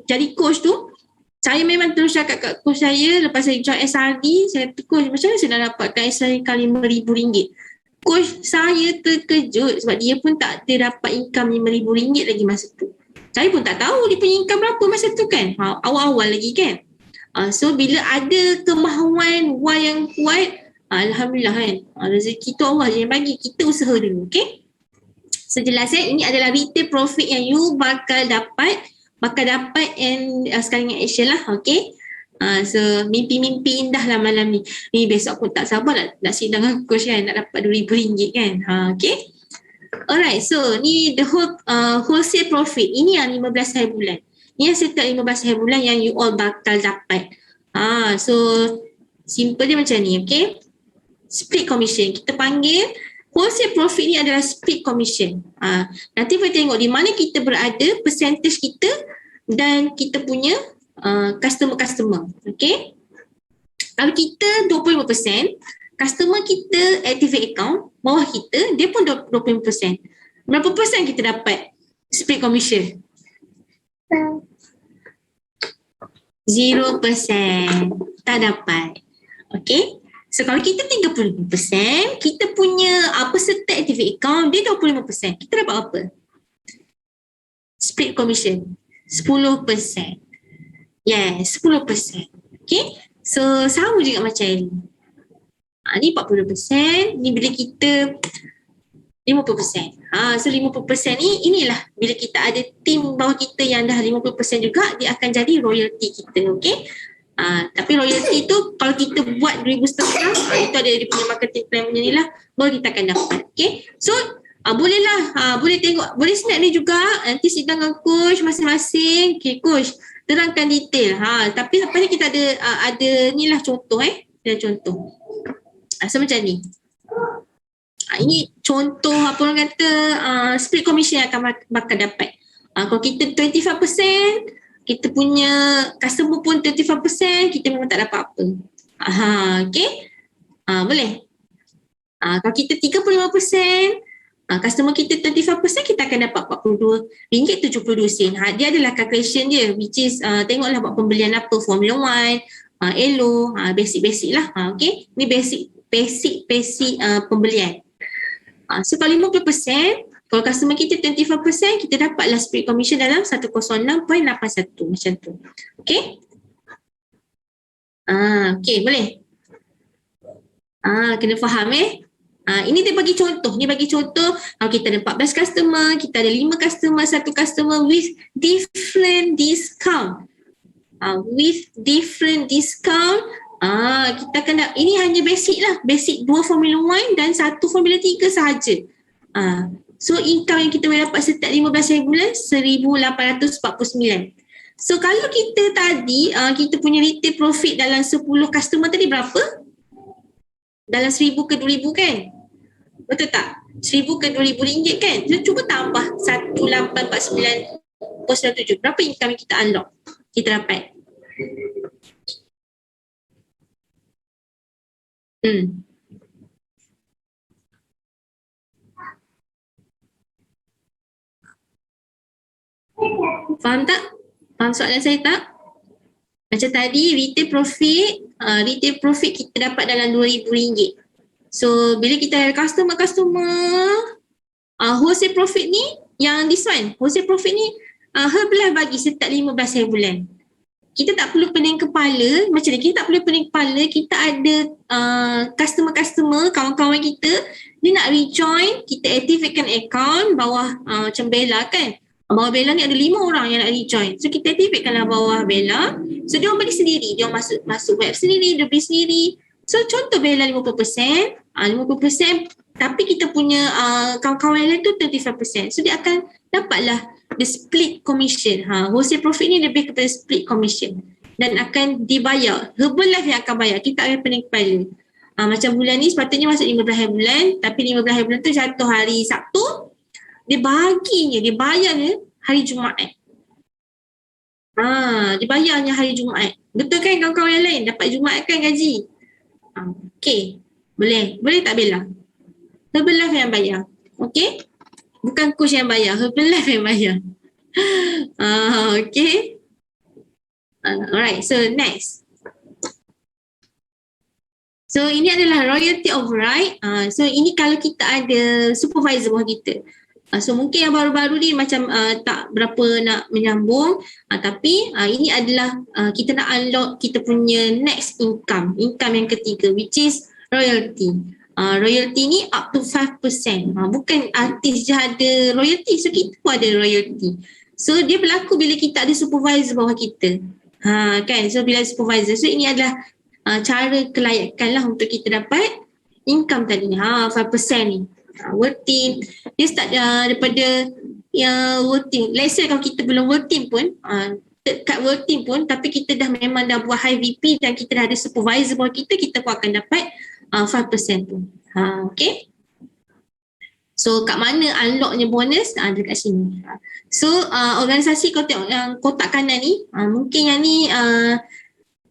jadi coach tu, saya memang terus cakap kat coach saya, lepas saya join SRD, saya kata, coach, macam mana saya nak dapatkan SRD kali RM5,000? Coach saya terkejut sebab dia pun tak ada dapat income RM5,000 lagi masa tu. Saya pun tak tahu dia punya income berapa masa tu kan. Awal-awal lagi kan. So bila ada kemahuan why yang kuat, Alhamdulillah kan. Rezeki tu Allah yang bagi, kita usaha dulu. Okay. So jelas ini adalah retail profit yang you bakal dapat and sekarang yang action lah. Okay. So mimpi-mimpi indah lah malam ni. Ni besok aku tak sabar nak sidang dengan coach kan, nak dapat RM2,000 kan. Okay. Alright, so ni the wholesale profit. Ini yang 15 hari bulan. Ni yang setiap 15 hari bulan yang you all bakal dapat. So simple dia macam ni, okay? Split commission. Kita panggil wholesale profit ni adalah split commission. Nanti boleh tengok di mana kita berada, percentage kita dan kita punya customer-customer. Okay? Kalau kita 25%, customer kita activate account, bawah kita, dia pun 25%. Berapa persen kita dapat split commission? 0%. Tak dapat. Okay. So kalau kita 35%, kita punya peserta activate account, dia 25%. Kita dapat apa? Split commission. 10%. Yes, 10%. Okay. So sama juga macam ni. Ni 40%, ni bila kita 50%. So 50% ni, inilah bila kita ada tim bawah kita yang dah 50% juga, dia akan jadi royalty kita, okay? Tapi royalty tu kalau kita buat 2,500, itu ada dia punya marketing plan punya ni lah, baru kita akan dapat, okay? So bolehlah, boleh tengok, boleh snap ni juga, nanti sidang dengan coach masing-masing. Okay coach, terangkan detail. Tapi lepas ni kita ada ni lah contoh dan contoh. So macam ni. Ini contoh apa orang kata split commission yang akan bakal dapat. Kalau kita 25%, kita punya customer pun 25%, kita memang tak dapat apa. Okay. Boleh. Kalau kita 35%, customer kita 25%, kita akan dapat RM42.72. Dia adalah calculation dia, which is tengoklah buat pembelian apa, Formula 1, Elo, basic-basic lah. Okay. Ni basic pembelian. So kalau 50%, kalau customer kita 25%, kita dapatlah split commission dalam 106.81 macam tu. Okay. Okay, boleh. Kena faham ini dia bagi contoh. Ni bagi contoh kalau kita ada 14 customer, kita ada 5 customer, 1 customer with different discount. Kita akan ini hanya basic lah. Basic 2 Formula 1 dan 1 Formula 3 sahaja. So income yang kita boleh dapat setiap 15 hari bulan RM1,849. So kalau kita tadi kita punya retail profit dalam 10 customer tadi berapa? Dalam RM1,000 ke RM2,000 kan? Betul tak? RM1,000 ke RM2,000 kan? So cuba tambah 1,849.97. Berapa income yang kita unlock? Kita dapat. Faham tak? Faham soalan saya tak? Macam tadi retail profit kita dapat dalam RM2,000. So bila kita ada customer wholesale profit ni yang this one, wholesale profit ni Herbalife bagi setiap 15 hari bulan. Kita tak perlu pening kepala macam ni, kita tak perlu pening kepala, kita ada customer, kawan-kawan kita, dia nak rejoin, kita activatekan account bawah macam Bella kan. Bawah Bella ni ada 5 orang yang nak rejoin. So kita aktifkanlah bawah Bella. So dia orang beli sendiri. Dia orang masuk web sendiri, dia beli sendiri. So contoh Bella 50%, 50%, tapi kita punya kawan-kawan lain tu 35%. So dia akan dapatlah the split commission. Wholesale profit ni lebih kepada split commission dan akan dibayar. Herbalife yang akan bayar. Kita akan pening kepala. Macam bulan ni sepatutnya masuk 15 hari bulan, tapi 15 hari bulan tu jatuh hari Sabtu. Dia bayarnya hari Jumaat. Dia bayarnya hari Jumaat. Betul kan kawan-kawan yang lain? Dapat Jumaat kan gaji? Okay. Boleh tak Bella? Herbalife yang bayar. Okay? Bukan coach yang bayar. Herbalife yang bayar. Okay. Alright. So next. So ini adalah royalty override. So ini kalau kita ada supervisor bawah kita. So mungkin yang baru-baru ni macam tak berapa nak menyambung, tapi ini adalah kita nak unlock kita punya next income yang ketiga, which is royalty. Royalty ni up to 5%. Bukan artis je ada royalty, so kita pun ada royalty. So dia berlaku bila kita ada supervisor bawah kita. Kan, so bila supervisor, so ini adalah cara kelayakan lah untuk kita dapat income tadi ni. 5% ni. Work team, dia start daripada work team. Let's say kalau kita belum work team pun, kat work team pun, tapi kita memang dah buat high VP dan kita dah ada supervisor bawah kita pun akan dapat 5% tu. Okay. So kat mana unlocknya bonus? Dekat sini. So organisasi kau tengok yang kotak kanan ni, mungkin yang ni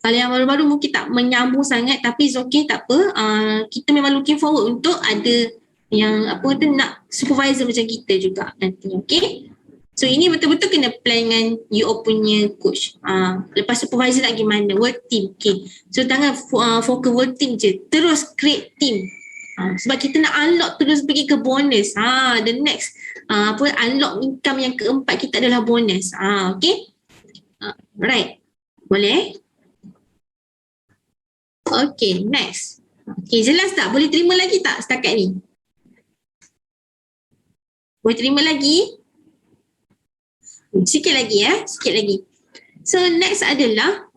kalau yang baru-baru mungkin tak menyambung sangat, tapi it's okay, tak apa. Kita memang looking forward untuk ada yang nak supervisor macam kita juga nanti. Okay. So ini betul-betul kena plan dengan you punya coach. Lepas supervisor nak gimana? Work team. Okay. So jangan fokus work team je. Terus create team. Sebab kita nak unlock terus pergi ke bonus. The next unlock income yang keempat kita adalah bonus. Okay. Right. Boleh? Okay, next. Okay, jelas tak? Boleh terima lagi tak setakat ni? Boleh terima lagi? Sikit lagi ya, sikit lagi. So next adalah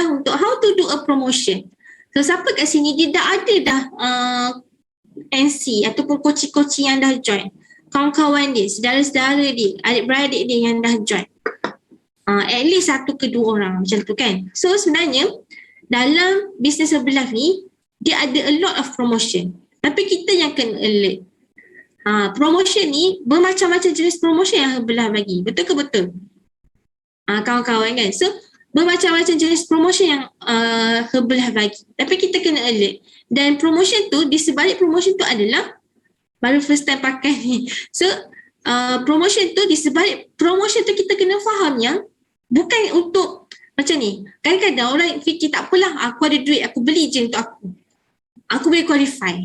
untuk how to do a promotion. So siapa kat sini dia dah ada NC ataupun coach-coach yang dah join. Kawan-kawan dia, saudara-saudara dia, adik-beradik dia yang dah join. At least 1 ke 2 orang macam tu kan. So sebenarnya dalam business Herbalife ni dia ada a lot of promotion. Tapi kita yang kena alert. Promotion ni bermacam-macam jenis promotion yang Herbalife bagi. Betul ke betul? Kawan-kawan kan. So bermacam-macam jenis promotion yang Herbalife bagi. Tapi kita kena alert. Dan promotion tu, di sebalik promotion tu adalah baru first time pakai ni. So promotion tu, di sebalik promotion tu kita kena faham yang bukan untuk macam ni. Kadang-kadang orang fikir tak apalah, aku ada duit, aku beli je untuk aku. Aku boleh qualify.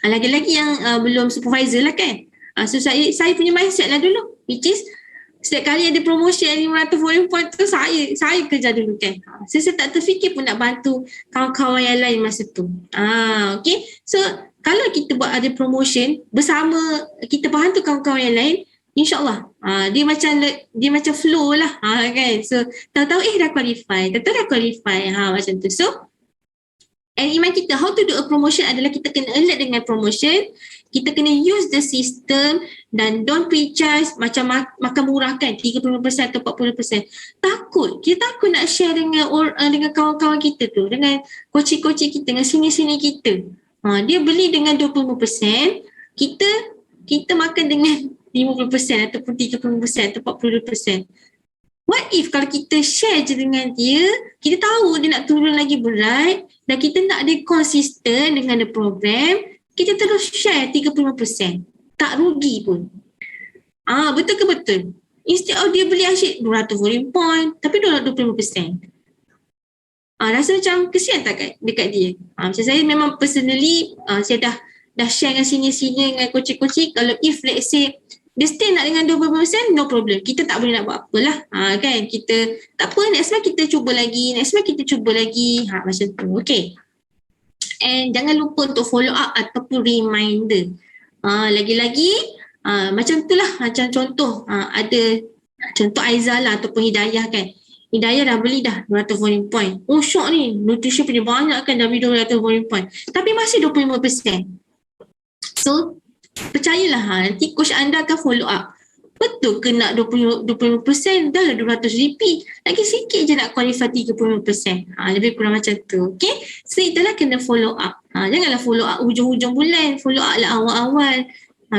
Lagi-lagi yang belum supervisor lah kan. So saya punya mindset lah dulu, which is setiap kali ada promotion 500 volume point tu saya kerja dulu kan. So saya tak terfikir pun nak bantu kawan-kawan yang lain masa tu. Okay. So kalau kita buat ada promotion bersama, kita bantu kawan-kawan yang lain, InsyaAllah dia macam flow lah kan. So tahu-tahu dah qualify, macam tu. So and iman kita how to do a promotion adalah kita kena alert dengan promotion, kita kena use the system dan don't pre-charge macam makan murah kan 30% atau 40%. Kita takut nak share dengan kawan-kawan kita tu, dengan coach-coach kita, dengan sini-sini kita. Dia beli dengan 20%, kita makan dengan 50% ataupun 30% atau 40%. What if kalau kita share je dengan dia, kita tahu dia nak turun lagi berat dan kita nak dia konsisten dengan the program, kita terus share 35%. Tak rugi pun. Betul ke betul? Instead of dia beli asyik 200 volume point, tapi 25%. Rasa macam kesian tak dekat dia? Macam saya memang personally, saya dah share dengan sini-sini dengan coach-coach. Kalau if let's say dia still nak dengan 20%, no problem. Kita tak boleh nak buat apalah. Kan? Kita tak apa, next month kita cuba lagi. Macam tu. Okay. And jangan lupa untuk follow up ataupun reminder. Lagi-lagi, Macam tu lah, macam contoh ada contoh Aizal lah ataupun Hidayah kan. Hidayah dah beli dah 200 volume point. Oh syok ni, nutrition punya banyak kan, dah beli 200 volume point. Tapi masih 25%. So percayalah nanti coach anda akan follow up. Betul ke nak 25%? Dah lah 200 repeat. Lagi sikit je nak qualify 35%. Lebih kurang macam tu. Okay? So itulah kena follow up. Janganlah follow up hujung-hujung bulan. Follow up lah awal-awal.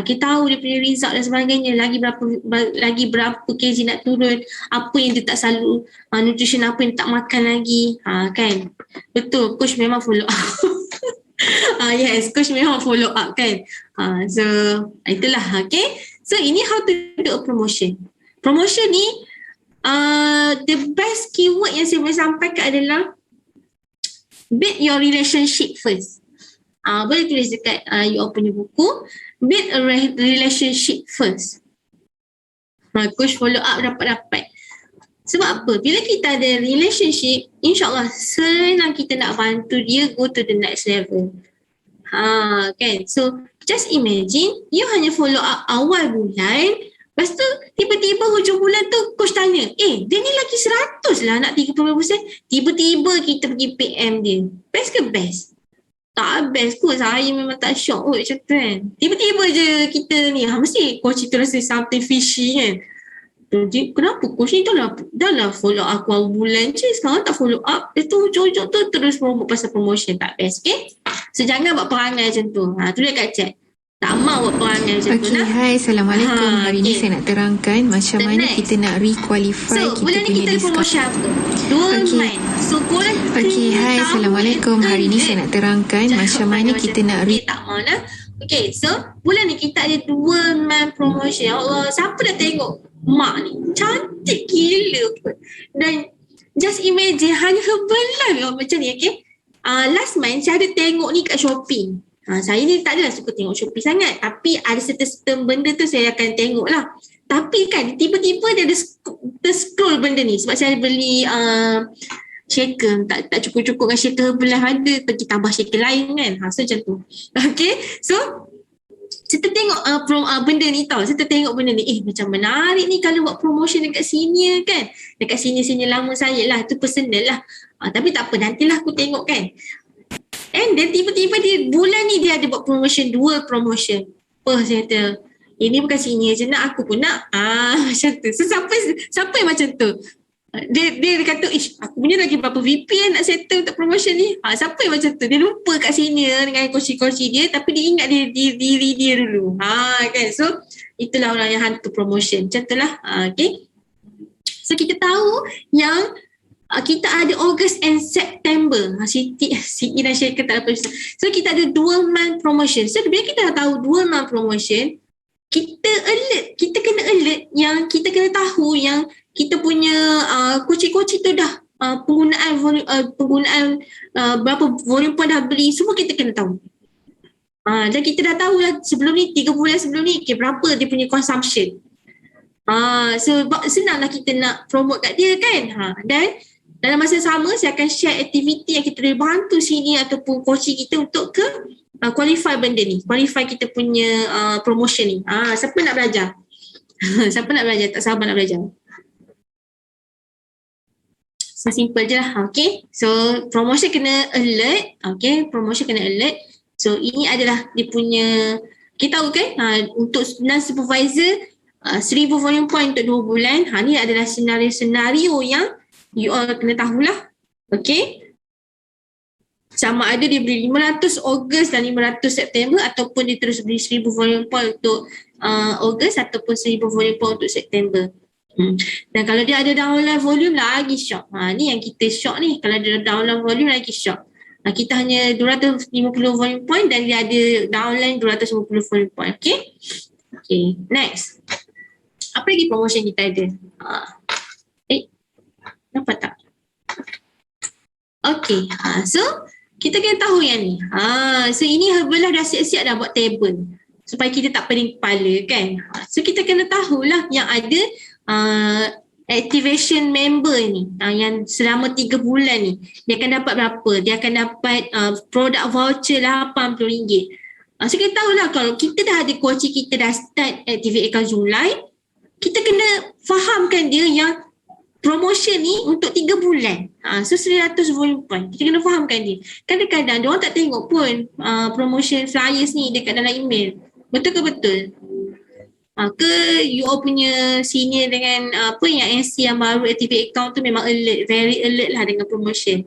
Kita tahu dia punya result dan sebagainya. Lagi berapa kg nak turun. Apa yang dia tak selalu. Nutrition apa yang tak makan lagi. Kan? Betul. Coach memang follow up. Yes, coach memang follow up kan. So itulah. Okay. So ini how to do a promotion. Promotion ni the best keyword yang saya boleh sampaikan adalah build your relationship first. Boleh tulis dekat you all punya buku, build a relationship first. Coach follow up dapat-dapat. Sebab apa? Bila kita ada relationship, insyaAllah senang kita nak bantu dia go to the next level. Kan? So just imagine you hanya follow up awal bulan, lepas tu tiba-tiba hujung bulan tu coach tanya, dia ni lagi 100 lah nak 30%. Tiba-tiba kita pergi PM dia. Best ke best? Tak best kot. Saya memang tak shock kot macam tu kan. Tiba-tiba je kita ni, mesti coach itu rasa something fishy kan. Jadi kenapa coach ni dah lah follow up awal bulan je, sekarang tak follow up. Dia tu hujung-hujung tu terus promote pasal promotion. Tak best, okay? So jangan buat perangai macam tu. Tu dia kat chat. Tak mau buat perangai macam tu. Okay, hai, Assalamualaikum. Hari ni saya nak terangkan macam mana kita nak requalify kita punya ni kita diskaun. promotion apa? 2 month. So korang Okay, hai, Assalamualaikum. Hari ni saya nak terangkan macam mana kita nak tak mau lah. Okay, so bulan ni kita ada 2 month promotion. Ya Allah, siapa dah tengok mak ni? Cantik gila pun. Dan just imagine hanya Herbalife macam ni, okay? Last month saya ada tengok ni kat Shopee. Saya ni tak adalah suka tengok Shopee sangat, tapi ada certain benda tu saya akan tengok lah. Tapi kan tiba-tiba dia ada scroll benda ni. Sebab saya beli shaker, tak cukup-cukup dengan shaker Herbalife ada, pergi tambah shaker lain kan. So macam tu. Okay, so saya tengok benda ni tau. Saya tengok benda ni, macam menarik ni kalau buat promotion dekat senior kan. Dekat senior lama saya lah, tu personal lah. Tapi tak apa, nantilah aku tengok kan. And then tiba-tiba bulan ni dia ada buat promotion, 2 promotion. Saya kata, ini bukan senior je nak, aku pun nak. Macam tu. So siapa yang macam tu? Dia kata, aku punya lagi berapa VPN nak settle untuk promotion ni. Siapa yang macam tu? Dia lupa kat senior dengan kursi-kursi dia, tapi dia ingat diri dia dulu. Kan? So itulah orang yang hantu promotion. Macam tu lah. Okay. So kita tahu yang kita ada Ogos and September. Siti dan Syekh tak apa. So kita ada 2 month promotion. So bila kita dah tahu 2 month promotion, kita alert. Kita kena alert yang kita kena tahu yang kita punya coach-coach tu dah penggunaan berapa volume point dah beli, semua kita kena tahu. Dan kita dah tahu lah sebelum ni, 3 bulan sebelum ni, berapa dia punya consumption. So senanglah kita nak promote kat dia kan. Dan dalam masa sama saya akan share aktiviti yang kita boleh bantu sini ataupun coach kita untuk qualify benda ni, qualify kita punya promotion ni. Siapa nak belajar? Siapa nak belajar? Tak sabar nak belajar. So simple je lah. Okay, so promotion kena alert. Okay, promotion kena alert. So ini adalah dia punya, kita tahu kan, untuk non-supervisor 1000 volume point untuk 2 bulan. Ni adalah senario yang you all kena tahulah. Okay, sama ada dia beli 500 Ogos dan 500 September, ataupun dia terus beli 1000 volume point untuk Ogos ataupun 1000 volume point untuk September. Dan kalau dia ada downline volume lagi shock. Ni yang kita shock ni. Kalau dia downline volume lagi shock. Kita hanya 250 volume point dan dia ada downline 250 volume point. Okay. Okay, next. Apa lagi promotion kita ada? Nampak tak? Okay. So kita kena tahu yang ni. So ini Herbalife dah siap-siap dah buat table supaya kita tak pening kepala kan. So kita kena tahulah yang ada activation member ni, yang selama 3 bulan ni dia akan dapat berapa. Dia akan dapat produk voucher RM80. So kita tahulah kalau kita dah ada coaching, kita dah start activate account Julai, kita kena fahamkan dia yang promotion ni untuk 3 bulan. So 100 volume point. Kita kena fahamkan dia. Kadang-kadang dia orang tak tengok pun promotion flyers ni dekat dalam email. Betul ke betul? Ke you all punya senior dengan apa yang NC yang baru activate account tu memang alert, very alert lah dengan promotion.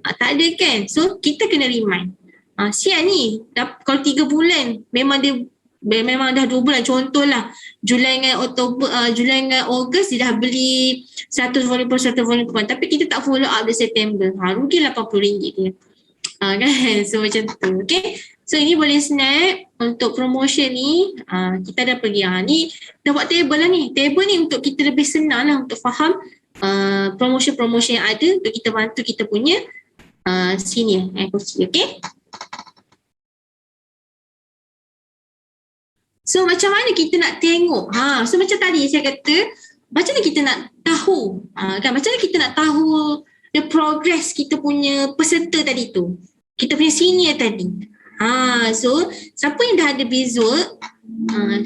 Tak ada kan? So kita kena remind. Siap ni, kalau 3 bulan memang dah 2 bulan. Contohlah Julai dengan Julai dengan Ogos dia dah beli 100 volume point, tapi kita tak follow up di September. Rugi RM80 dia. Kan? So macam tu. Okay. So ini boleh snap untuk promotion ni. Kita dah pergi. Ni dah buat table lah ni. Table ni untuk kita lebih senang lah untuk faham promotion yang ada untuk kita bantu kita punya senior coach. Okay. So macam mana kita nak tengok? So macam tadi saya kata, macam mana kita nak tahu? Kan macam mana kita nak tahu the progress kita punya peserta tadi tu? Kita punya senior tadi. So siapa yang dah ada Bizwork?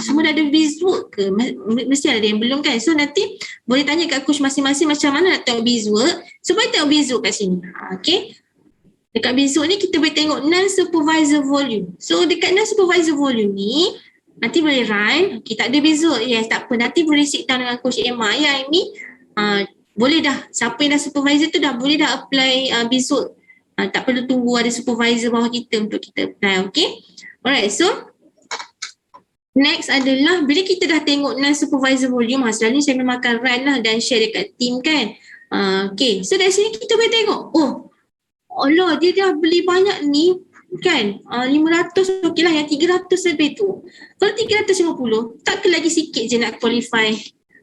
Semua dah ada Bizwork ke? Mesti ada yang belum kan? So nanti boleh tanya kat coach masing-masing macam mana nak tengok Bizwork. So boleh tengok Bizwork kat sini. Okay. Dekat Bizwork ni kita boleh tengok non-supervisor volume. So dekat non-supervisor volume ni nanti boleh run, kita ada Bizwork. Yes, tak apa. Nanti boleh sit down dengan Coach Emma. Ya, Amy, boleh dah. Siapa yang dah supervisor tu dah boleh dah apply Bizwork. Tak perlu tunggu ada supervisor bawah kita untuk kita apply. Okay? Alright, so next adalah bila kita dah tengok non-supervisor volume, selalunya saya memang akan run lah dan share dekat team kan. Okay, so dari sini kita boleh tengok. Oh, Allah, dia dah beli banyak ni. Kan 500 okey lah, yang 300 lebih tu kalau 350 takkan lagi sikit je nak qualify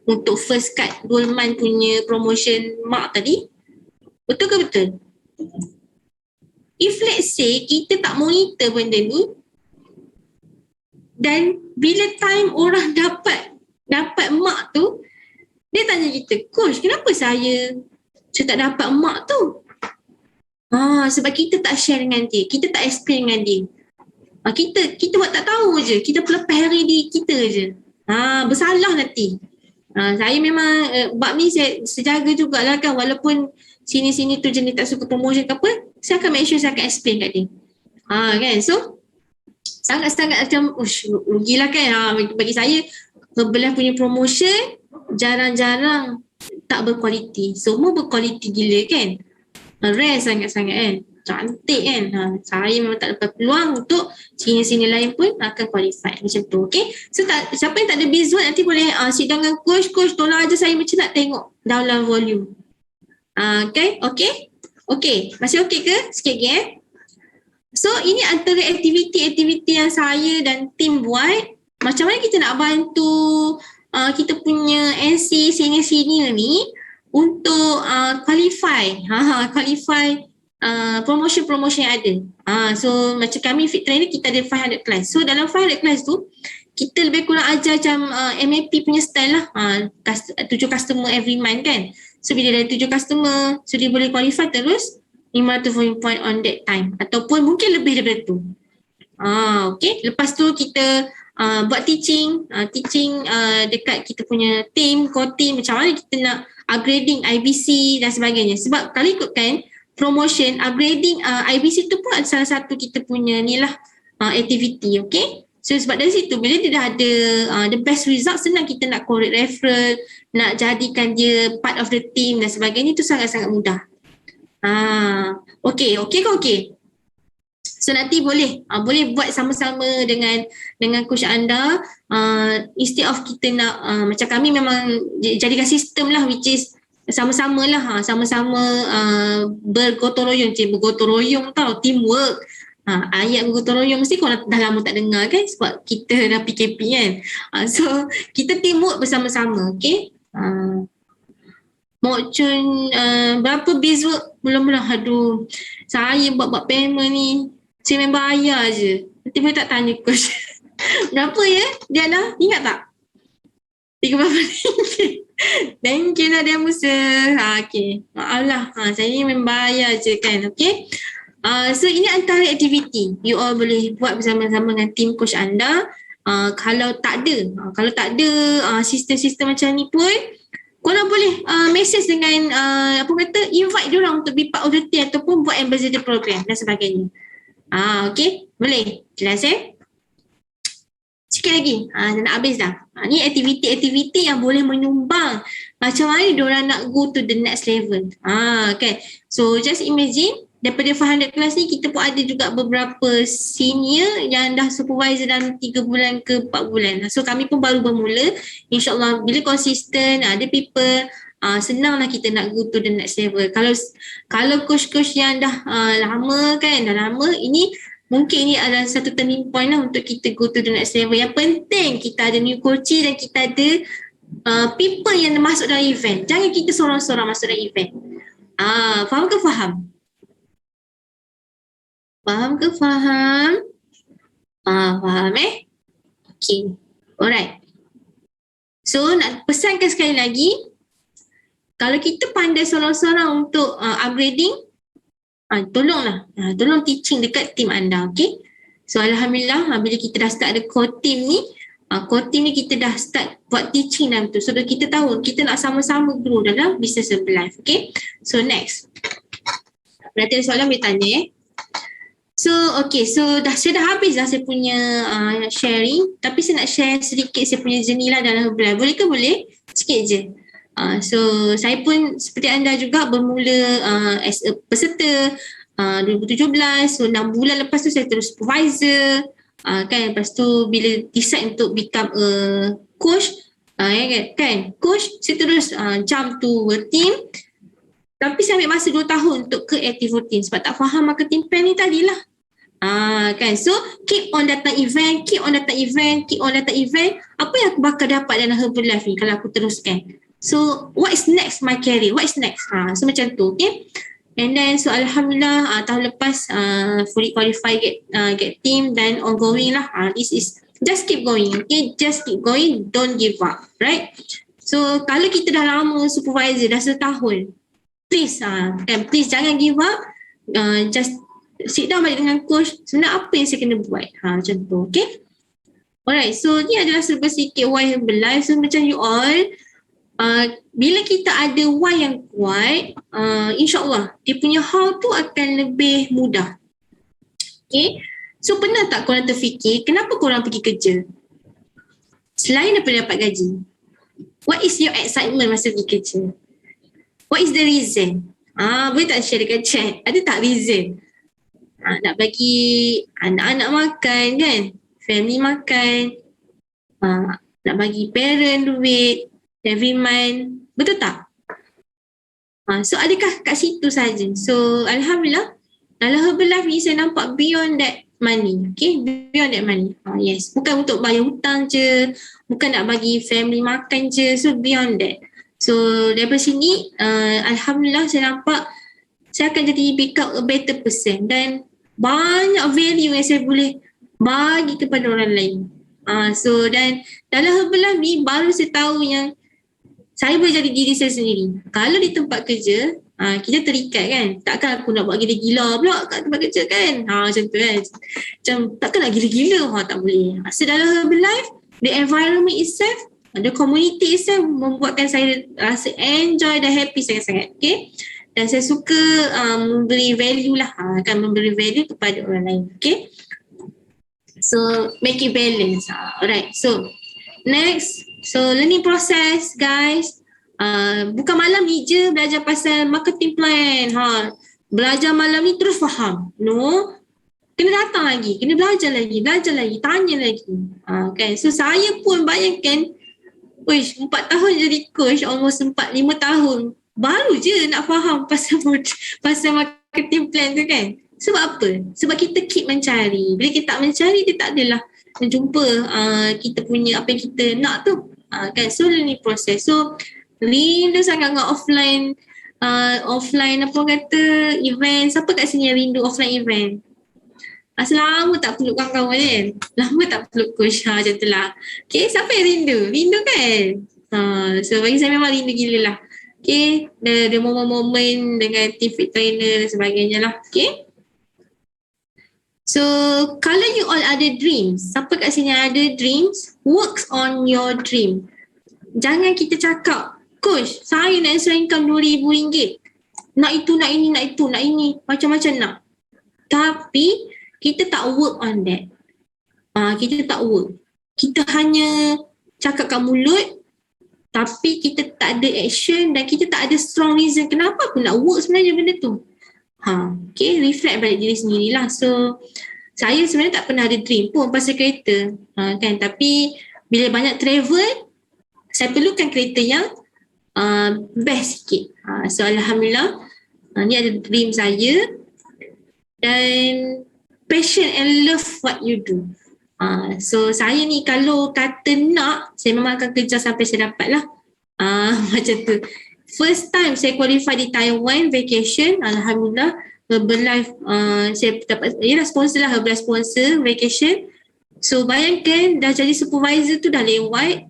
untuk first cut 12 month punya promotion mark tadi. Betul ke betul? If let's say kita tak monitor benda ni dan bila time orang dapat mark tu, dia tanya kita, coach kenapa saya tak dapat mark tu? Sebab kita tak share dengan dia. Kita tak explain dengan dia. Kita buat tak tahu je. Kita pelepah hari di kita je. Bersalah nanti. Saya memang bab ni saya sejaga jugalah kan. Walaupun sini-sini tu jenis tak suka promotion ke apa, saya akan make sure saya akan explain kat dia. Kan? So, sangat-sangat macam rugilah kan. Bagi saya, Herbalife punya promotion jarang-jarang tak berkualiti. Semua berkualiti gila kan. Rare sangat-sangat kan. Cantik kan. Saya memang tak dapat peluang untuk senior-senior lain pun akan qualify. Macam tu. Okay. So siapa yang tak ada Bizwork nanti boleh sit down dengan coach. Coach tolong aja saya macam nak tengok download volume. Okay. Okay. Okay. Masih okay ke? Sikit lagi So ini antara aktiviti-aktiviti yang saya dan tim buat. Macam mana kita nak bantu kita punya NC senior-senior ni untuk qualify promotion yang ada. So macam kami Fit Trainer kita ada 500 class. So dalam 500 class tu kita lebih kurang ajar macam MAP punya style lah. 7 customer every month kan. So bila ada 7 customer, so dia boleh qualify terus 500 volume point on that time. Ataupun mungkin lebih daripada tu. Okay. Lepas tu kita buat teaching dekat kita punya team, core team, macam mana kita nak upgrading IBC dan sebagainya. Sebab kalau ikutkan promotion, upgrading IBC tu pun salah satu kita punya ni lah activity. Okay. So sebab dari situ bila dia dah ada the best result, senang kita nak correct referral, nak jadikan dia part of the team dan sebagainya, tu sangat-sangat mudah. Okay. So nanti boleh buat sama-sama dengan coach anda. Instead of kita nak macam kami memang jadikan sistem lah, which is sama-sama lah, sama-sama bergotong royong tau, teamwork. Ayat bergotong royong mesti korang dah lama tak dengar kan, sebab kita dah PKP kan. So kita teamwork bersama-sama. Okay. Mok Chun berapa Bizwork belum-belum. Aduh, saya buat payment ni saya memang bayar je. Nanti boleh tak tanya coach berapa ya Diana, ingat tak? 30 ringgit. Thank you lah dia Musa. Okay, maaf lah, saya ni memang bayar je kan. Okay. So ini antara aktiviti you all boleh buat bersama-sama dengan tim coach anda. Kalau tak ada sistem-sistem macam ni pun, korang boleh message dengan invite diorang untuk be part of the team ataupun buat ambassador program dan sebagainya. Okay, boleh? Jelas sikit lagi, dah nak habis dah. Ni aktiviti-aktiviti yang boleh menyumbang macam mana diorang nak go to the next level. Kan? So just imagine daripada 500 kelas ni kita pun ada juga beberapa senior yang dah supervisor dalam 3 bulan ke 4 bulan. So kami pun baru bermula. InsyaAllah bila konsisten, ada people, senanglah kita nak go to the next level. Kalau coach-coach yang dah lama, ini mungkin ini adalah satu turning point lah untuk kita go to the next level. Yang penting kita ada new coach dan kita ada people yang masuk dalam event. Jangan kita seorang-seorang masuk dalam event. Faham ke faham? Faham ke faham? Faham Okay. Alright. So nak pesankan sekali lagi, kalau kita pandai seorang-seorang untuk upgrading, tolong teaching dekat team anda. Okay. So Alhamdulillah bila kita dah start ada core team ni, kita dah start buat teaching dalam tu. So kita tahu kita nak sama-sama grow dalam business Herbalife. Okay. So next. Berarti ada soalan boleh tanya So saya dah habis dah saya punya sharing, tapi saya nak share sedikit saya punya journey lah dalam Herbalife. Boleh ke? Boleh? Sikit je. So saya pun seperti anda juga bermula as a peserta 2017. So 6 bulan lepas tu saya terus supervisor, kan. Lepas tu bila decide untuk become a coach, kan, coach, saya terus jump to a team. Tapi saya ambil masa 2 tahun untuk ke active routine sebab tak faham marketing plan ni tadilah. Kan. So keep on datang event. Apa yang aku bakal dapat dalam Herbalife ni kalau aku teruskan? So what is next my career? What is next? So macam tu. Okay. And then so Alhamdulillah tahun lepas fully qualified get team dan ongoing lah. This is just keep going. Okay. Just keep going. Don't give up. Right. So kalau kita dah lama supervisor dah setahun, please jangan give up. Just sit down balik dengan coach, sebenarnya apa yang saya kena buat, macam tu. Okay. Alright, so ni adalah serba sikit why Herbalife. So macam you all, bila kita ada why yang kuat, insyaAllah dia punya how tu akan lebih mudah. Okay. So pernah tak korang terfikir kenapa korang pergi kerja selain daripada dapat gaji? What is your excitement masa pergi kerja? What is the reason? Boleh tak share dekat chat? Ada tak reason? Nak bagi anak-anak makan, kan? Family makan. Nak bagi parent duit every month. Betul tak? So adakah kat situ saja? So Alhamdulillah dalam Herbalife ni saya nampak beyond that money. Okay, beyond that money. Yes, bukan untuk bayar hutang je, bukan nak bagi family makan je. So beyond that. So daripada sini Alhamdulillah saya nampak saya akan jadi become a better person dan banyak value yang saya boleh bagi kepada orang lain. So dan dalam Herbalife ni baru saya tahu yang saya boleh jadi diri saya sendiri. Kalau di tempat kerja kita terikat, kan. Takkan aku nak buat gila-gila pula kat tempat kerja, kan. Macam tu, kan. Macam takkan nak gila-gila, tak boleh. So dalam Herbalife, the environment itself, the community itself membuatkan saya rasa enjoy dan happy sangat-sangat. Okay. Dan saya suka memberi value lah. Memberi value kepada orang lain. Okay. So make it balance. Alright. So next. So learning process, guys. Bukan malam ni je belajar pasal marketing plan. Belajar malam ni terus faham. No. Kena datang lagi. Kena belajar lagi. Tanya lagi. Kan. So saya pun bayangkan 4 tahun jadi coach. Almost 4-5 tahun. Baru je nak faham pasal marketing plan tu, kan. Sebab apa? Sebab kita keep mencari. Bila kita tak mencari, dia tak adalah menjumpa kita punya apa yang kita nak tu. Kan. So learning process. So rindu sangat dengan offline apa kata event. Siapa kat sini yang rindu offline event? Lama tak peluk kawan-kawan, kan. Lama tak peluk coach. Macam tu lah. Okay, siapa yang rindu? Rindu, kan. So bagi saya memang rindu gila lah. Okay, the momen-momen dengan team fit trainer dan sebagainya lah. Okay. So kalau you all ada dreams, siapa kat sini ada dreams, works on your dream. Jangan kita cakap, Coach, saya nak extra income RM2,000. Nak itu, nak ini, nak itu, nak ini. Macam-macam nak. Tapi kita tak work on that. Kita tak work. Kita hanya cakap kat mulut, tapi kita tak ada action dan kita tak ada strong reason kenapa aku nak work sebenarnya benda tu. Okay, reflect balik diri sendirilah. So, saya sebenarnya tak pernah ada dream pun pasal kereta. Kan? Tapi bila banyak travel, saya perlukan kereta yang best sikit. So, Alhamdulillah, ni ada dream saya. Dan passion and love what you do. So, saya ni kalau kata nak, saya memang akan kerja sampai saya dapat lah. Macam tu. First time saya qualify di Taiwan vacation, Alhamdulillah, Herbalife, saya dapat, sponsor lah, Herbalife sponsor vacation. So bayangkan dah jadi supervisor tu dah lewat,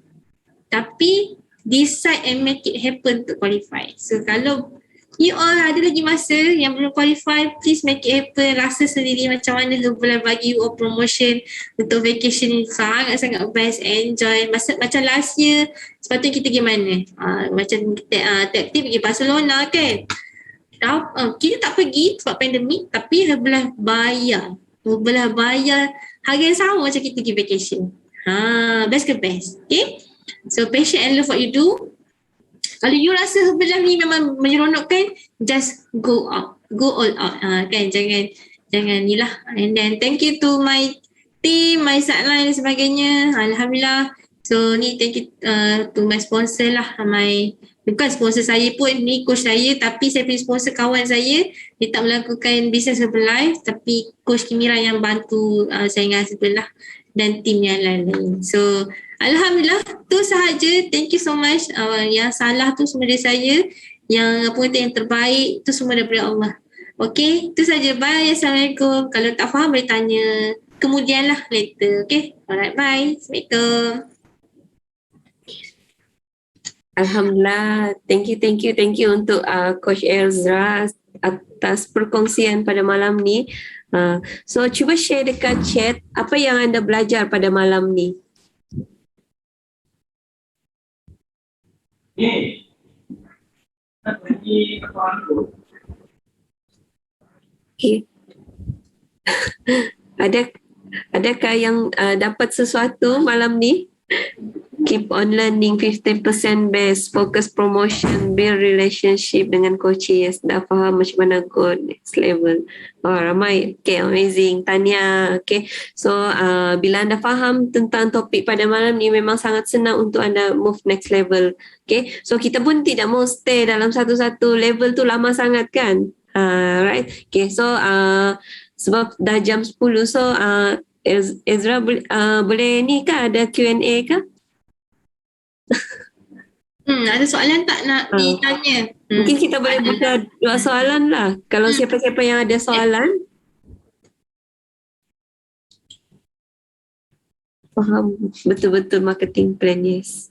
tapi decide and make it happen to qualify. So kalau you all ada lagi masa yang belum qualify, please make it happen. Rasa sendiri macam mana Herbalife bagi you all promotion untuk vacation ni, sangat-sangat best, enjoy. Macam last year, sepatutnya kita pergi mana? Macam Tep pergi Barcelona kan? Kita tak pergi sebab pandemik, tapi Herbalife bayar. Herbalife bayar harga yang sama macam kita pergi vacation. Best ke best? Okay? So passion and love what you do. Kalau you rasa Herbalife ni memang menyeronokkan, just go out. Go all out. Kan? Jangan ni lah. And then thank you to my team, my sideline dan sebagainya. Alhamdulillah. So ni thank you to my sponsor lah. Bukan sponsor saya pun, ni coach saya, tapi saya punya sponsor kawan saya. Dia tak melakukan bisnes Herbalife, tapi coach Kimira yang bantu saya dengan husband lah. Dan tim yang lain-lain. So Alhamdulillah, tu sahaja. Thank you so much. Yang salah tu semua dari saya. Yang yang terbaik tu semua daripada Allah. Okay, tu sahaja. Bye. Assalamualaikum. Kalau tak faham boleh tanya kemudian lah later. Okay, alright, bye. Assalamualaikum. Alhamdulillah. Thank you untuk Coach Ezra atas perkongsian pada malam ni. So cuba share dekat chat apa yang anda belajar pada malam ni. Okay. Adakah yang dapat sesuatu malam ni? Keep on learning, 50% best, focus promotion, build relationship dengan coaches, dah faham macam mana go next level. Ramai. Okay, amazing. Tanya. Okay, so bila anda faham tentang topik pada malam ni, memang sangat senang untuk anda move next level. Okay, so kita pun tidak mau stay dalam satu-satu level tu lama sangat kan. Right. Okay, so sebab dah jam 10, so Ezra boleh ni kah, ada Q&A kah? Ada soalan tak nak ditanya? Mungkin kita boleh buka 2 soalan lah. Kalau siapa-siapa yang ada soalan. Faham betul-betul marketing plan, yes.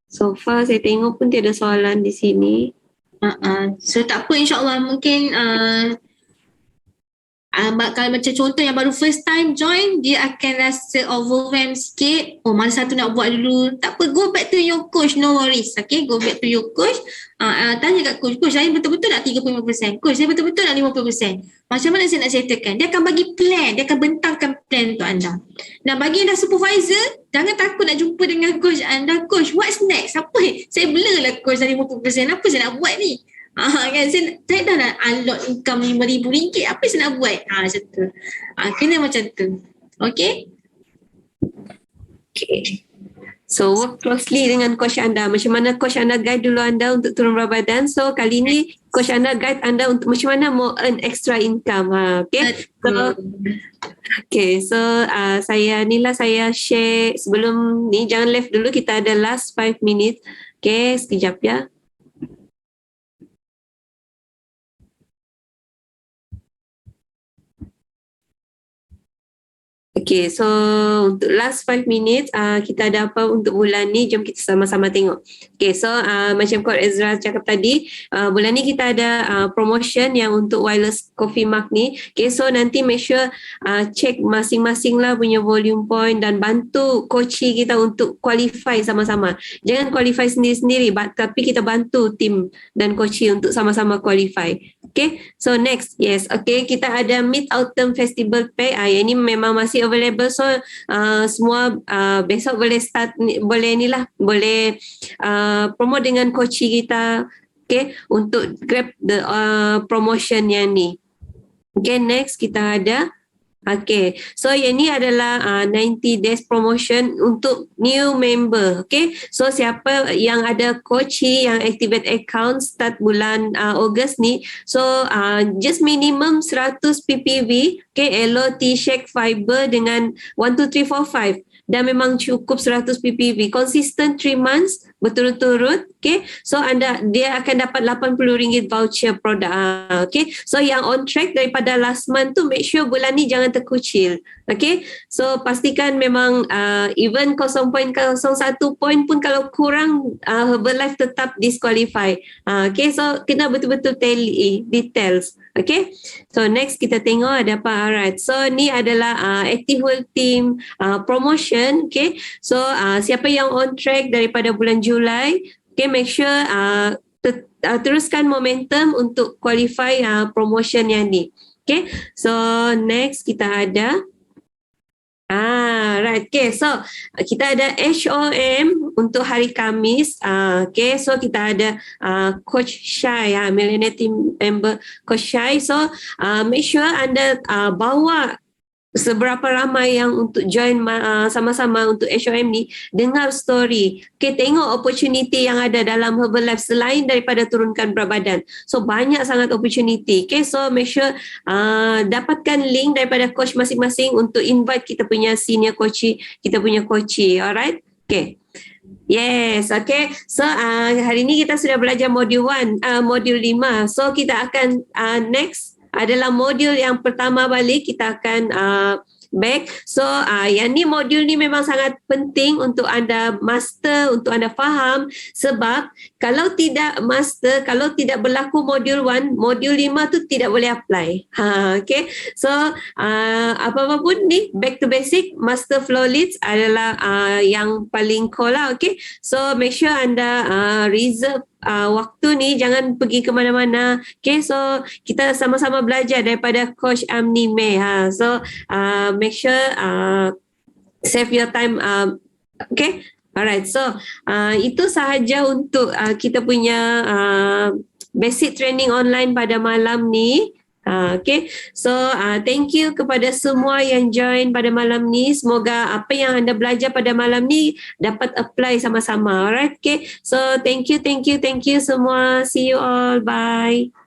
So far saya tengok pun tiada soalan di sini. So tak apa, insyaAllah mungkin kalau macam contoh yang baru first time join, dia akan rasa overwhelmed sikit. Mana satu nak buat dulu. Tak apa, go back to your coach, no worries. Okay, go back to your coach. Tanya kat coach, coach saya betul-betul nak 35%, coach saya betul-betul nak 50%. Macam mana saya nak settlekan? Dia akan bagi plan, dia akan bentangkan plan untuk anda. Dan bagi anda supervisor, jangan takut nak jumpa dengan coach anda. Coach, what's next? Apa? Saya blur lah coach dari 50%. Apa saya nak buat ni? Kan saya dah nak unlock income RM5,000, apa saya nak buat? Macam tu. Kena macam tu. Okay? Okay. So work closely dengan coach anda. Macam mana coach anda guide dulu anda untuk turun berat badan. So kali ni coach anda guide anda untuk macam mana mau earn extra income. So saya share sebelum ni, jangan left dulu, kita ada last 5 minutes. Okay, sekejap ya. Okay, so untuk last 5 minutes, kita ada apa untuk bulan ni? Jom kita sama-sama tengok. Okay, so macam Coach Ezra cakap tadi, bulan ni kita ada promotion yang untuk wireless coffee mug ni. Okay, so nanti make sure check masing-masing lah punya volume point dan bantu coachee kita untuk qualify sama-sama. Jangan qualify sendiri-sendiri, tapi kita bantu tim dan coachee untuk sama-sama qualify. Okay, so next, yes, okay, kita ada Mid Autumn Festival Pack. Yang ni memang masih available, so semua besok boleh start, boleh ni lah, boleh promote dengan coachee kita, okay, untuk grab the promotion yang ni. Okay, next kita ada okay, so yang ni adalah 90 days promotion untuk new member. Okay, so siapa yang ada coachee yang activate account start bulan Ogos ni, so just minimum 100 ppv, okay, Elo T-Shake Fiber dengan 1, 2, 3, 4, 5 dan memang cukup 100 ppv, consistent 3 months berturut-turut. Okay, so dia akan dapat RM80 voucher produk. Okay, so yang on track daripada last month tu, make sure bulan ni jangan terkucil. Okay, so pastikan memang even 0.01 point pun kalau kurang, Herbalife tetap disqualify. Okay, so kena betul-betul tally details. Okay, so next kita tengok ada apa. Alright, so ni adalah Active World Team promotion. Okay, so siapa yang on track daripada bulan Julai, okay, make sure teruskan momentum untuk qualify promotion yang ni. Okay, so next kita ada right, okay, so kita ada HOM untuk hari Khamis. Okay, so kita ada Coach Shai, Millionaire Team Member Coach Shai. So make sure anda bawa seberapa ramai yang untuk join sama-sama untuk HOM ni, dengar story. Okay, tengok opportunity yang ada dalam Herbalife selain daripada turunkan berat badan. So banyak sangat opportunity. Okay, so make sure dapatkan link daripada coach masing-masing untuk invite kita punya senior coachee, kita punya coachee. Alright? Okay. Yes, okay. So hari ni kita sudah belajar modul 1, modul 5. So kita akan next adalah modul yang pertama balik, kita akan back. So yang ni, modul ni memang sangat penting untuk anda master, untuk anda faham, sebab kalau tidak master, kalau tidak berlaku modul 1, modul 5 tu tidak boleh apply. Okay, so apa-apa pun ni, back to basic, master flow leads adalah yang paling core lah. Okay, so make sure anda reserve waktu ni, jangan pergi ke mana-mana. Okay, so kita sama-sama belajar daripada Coach Amni May. So make sure save your time. Okay, alright, so itu sahaja untuk kita punya basic training online pada malam ni. Okay, so thank you kepada semua yang join pada malam ni. Semoga apa yang anda belajar pada malam ni dapat apply sama-sama. Alright, okay, so thank you semua. See you all, bye.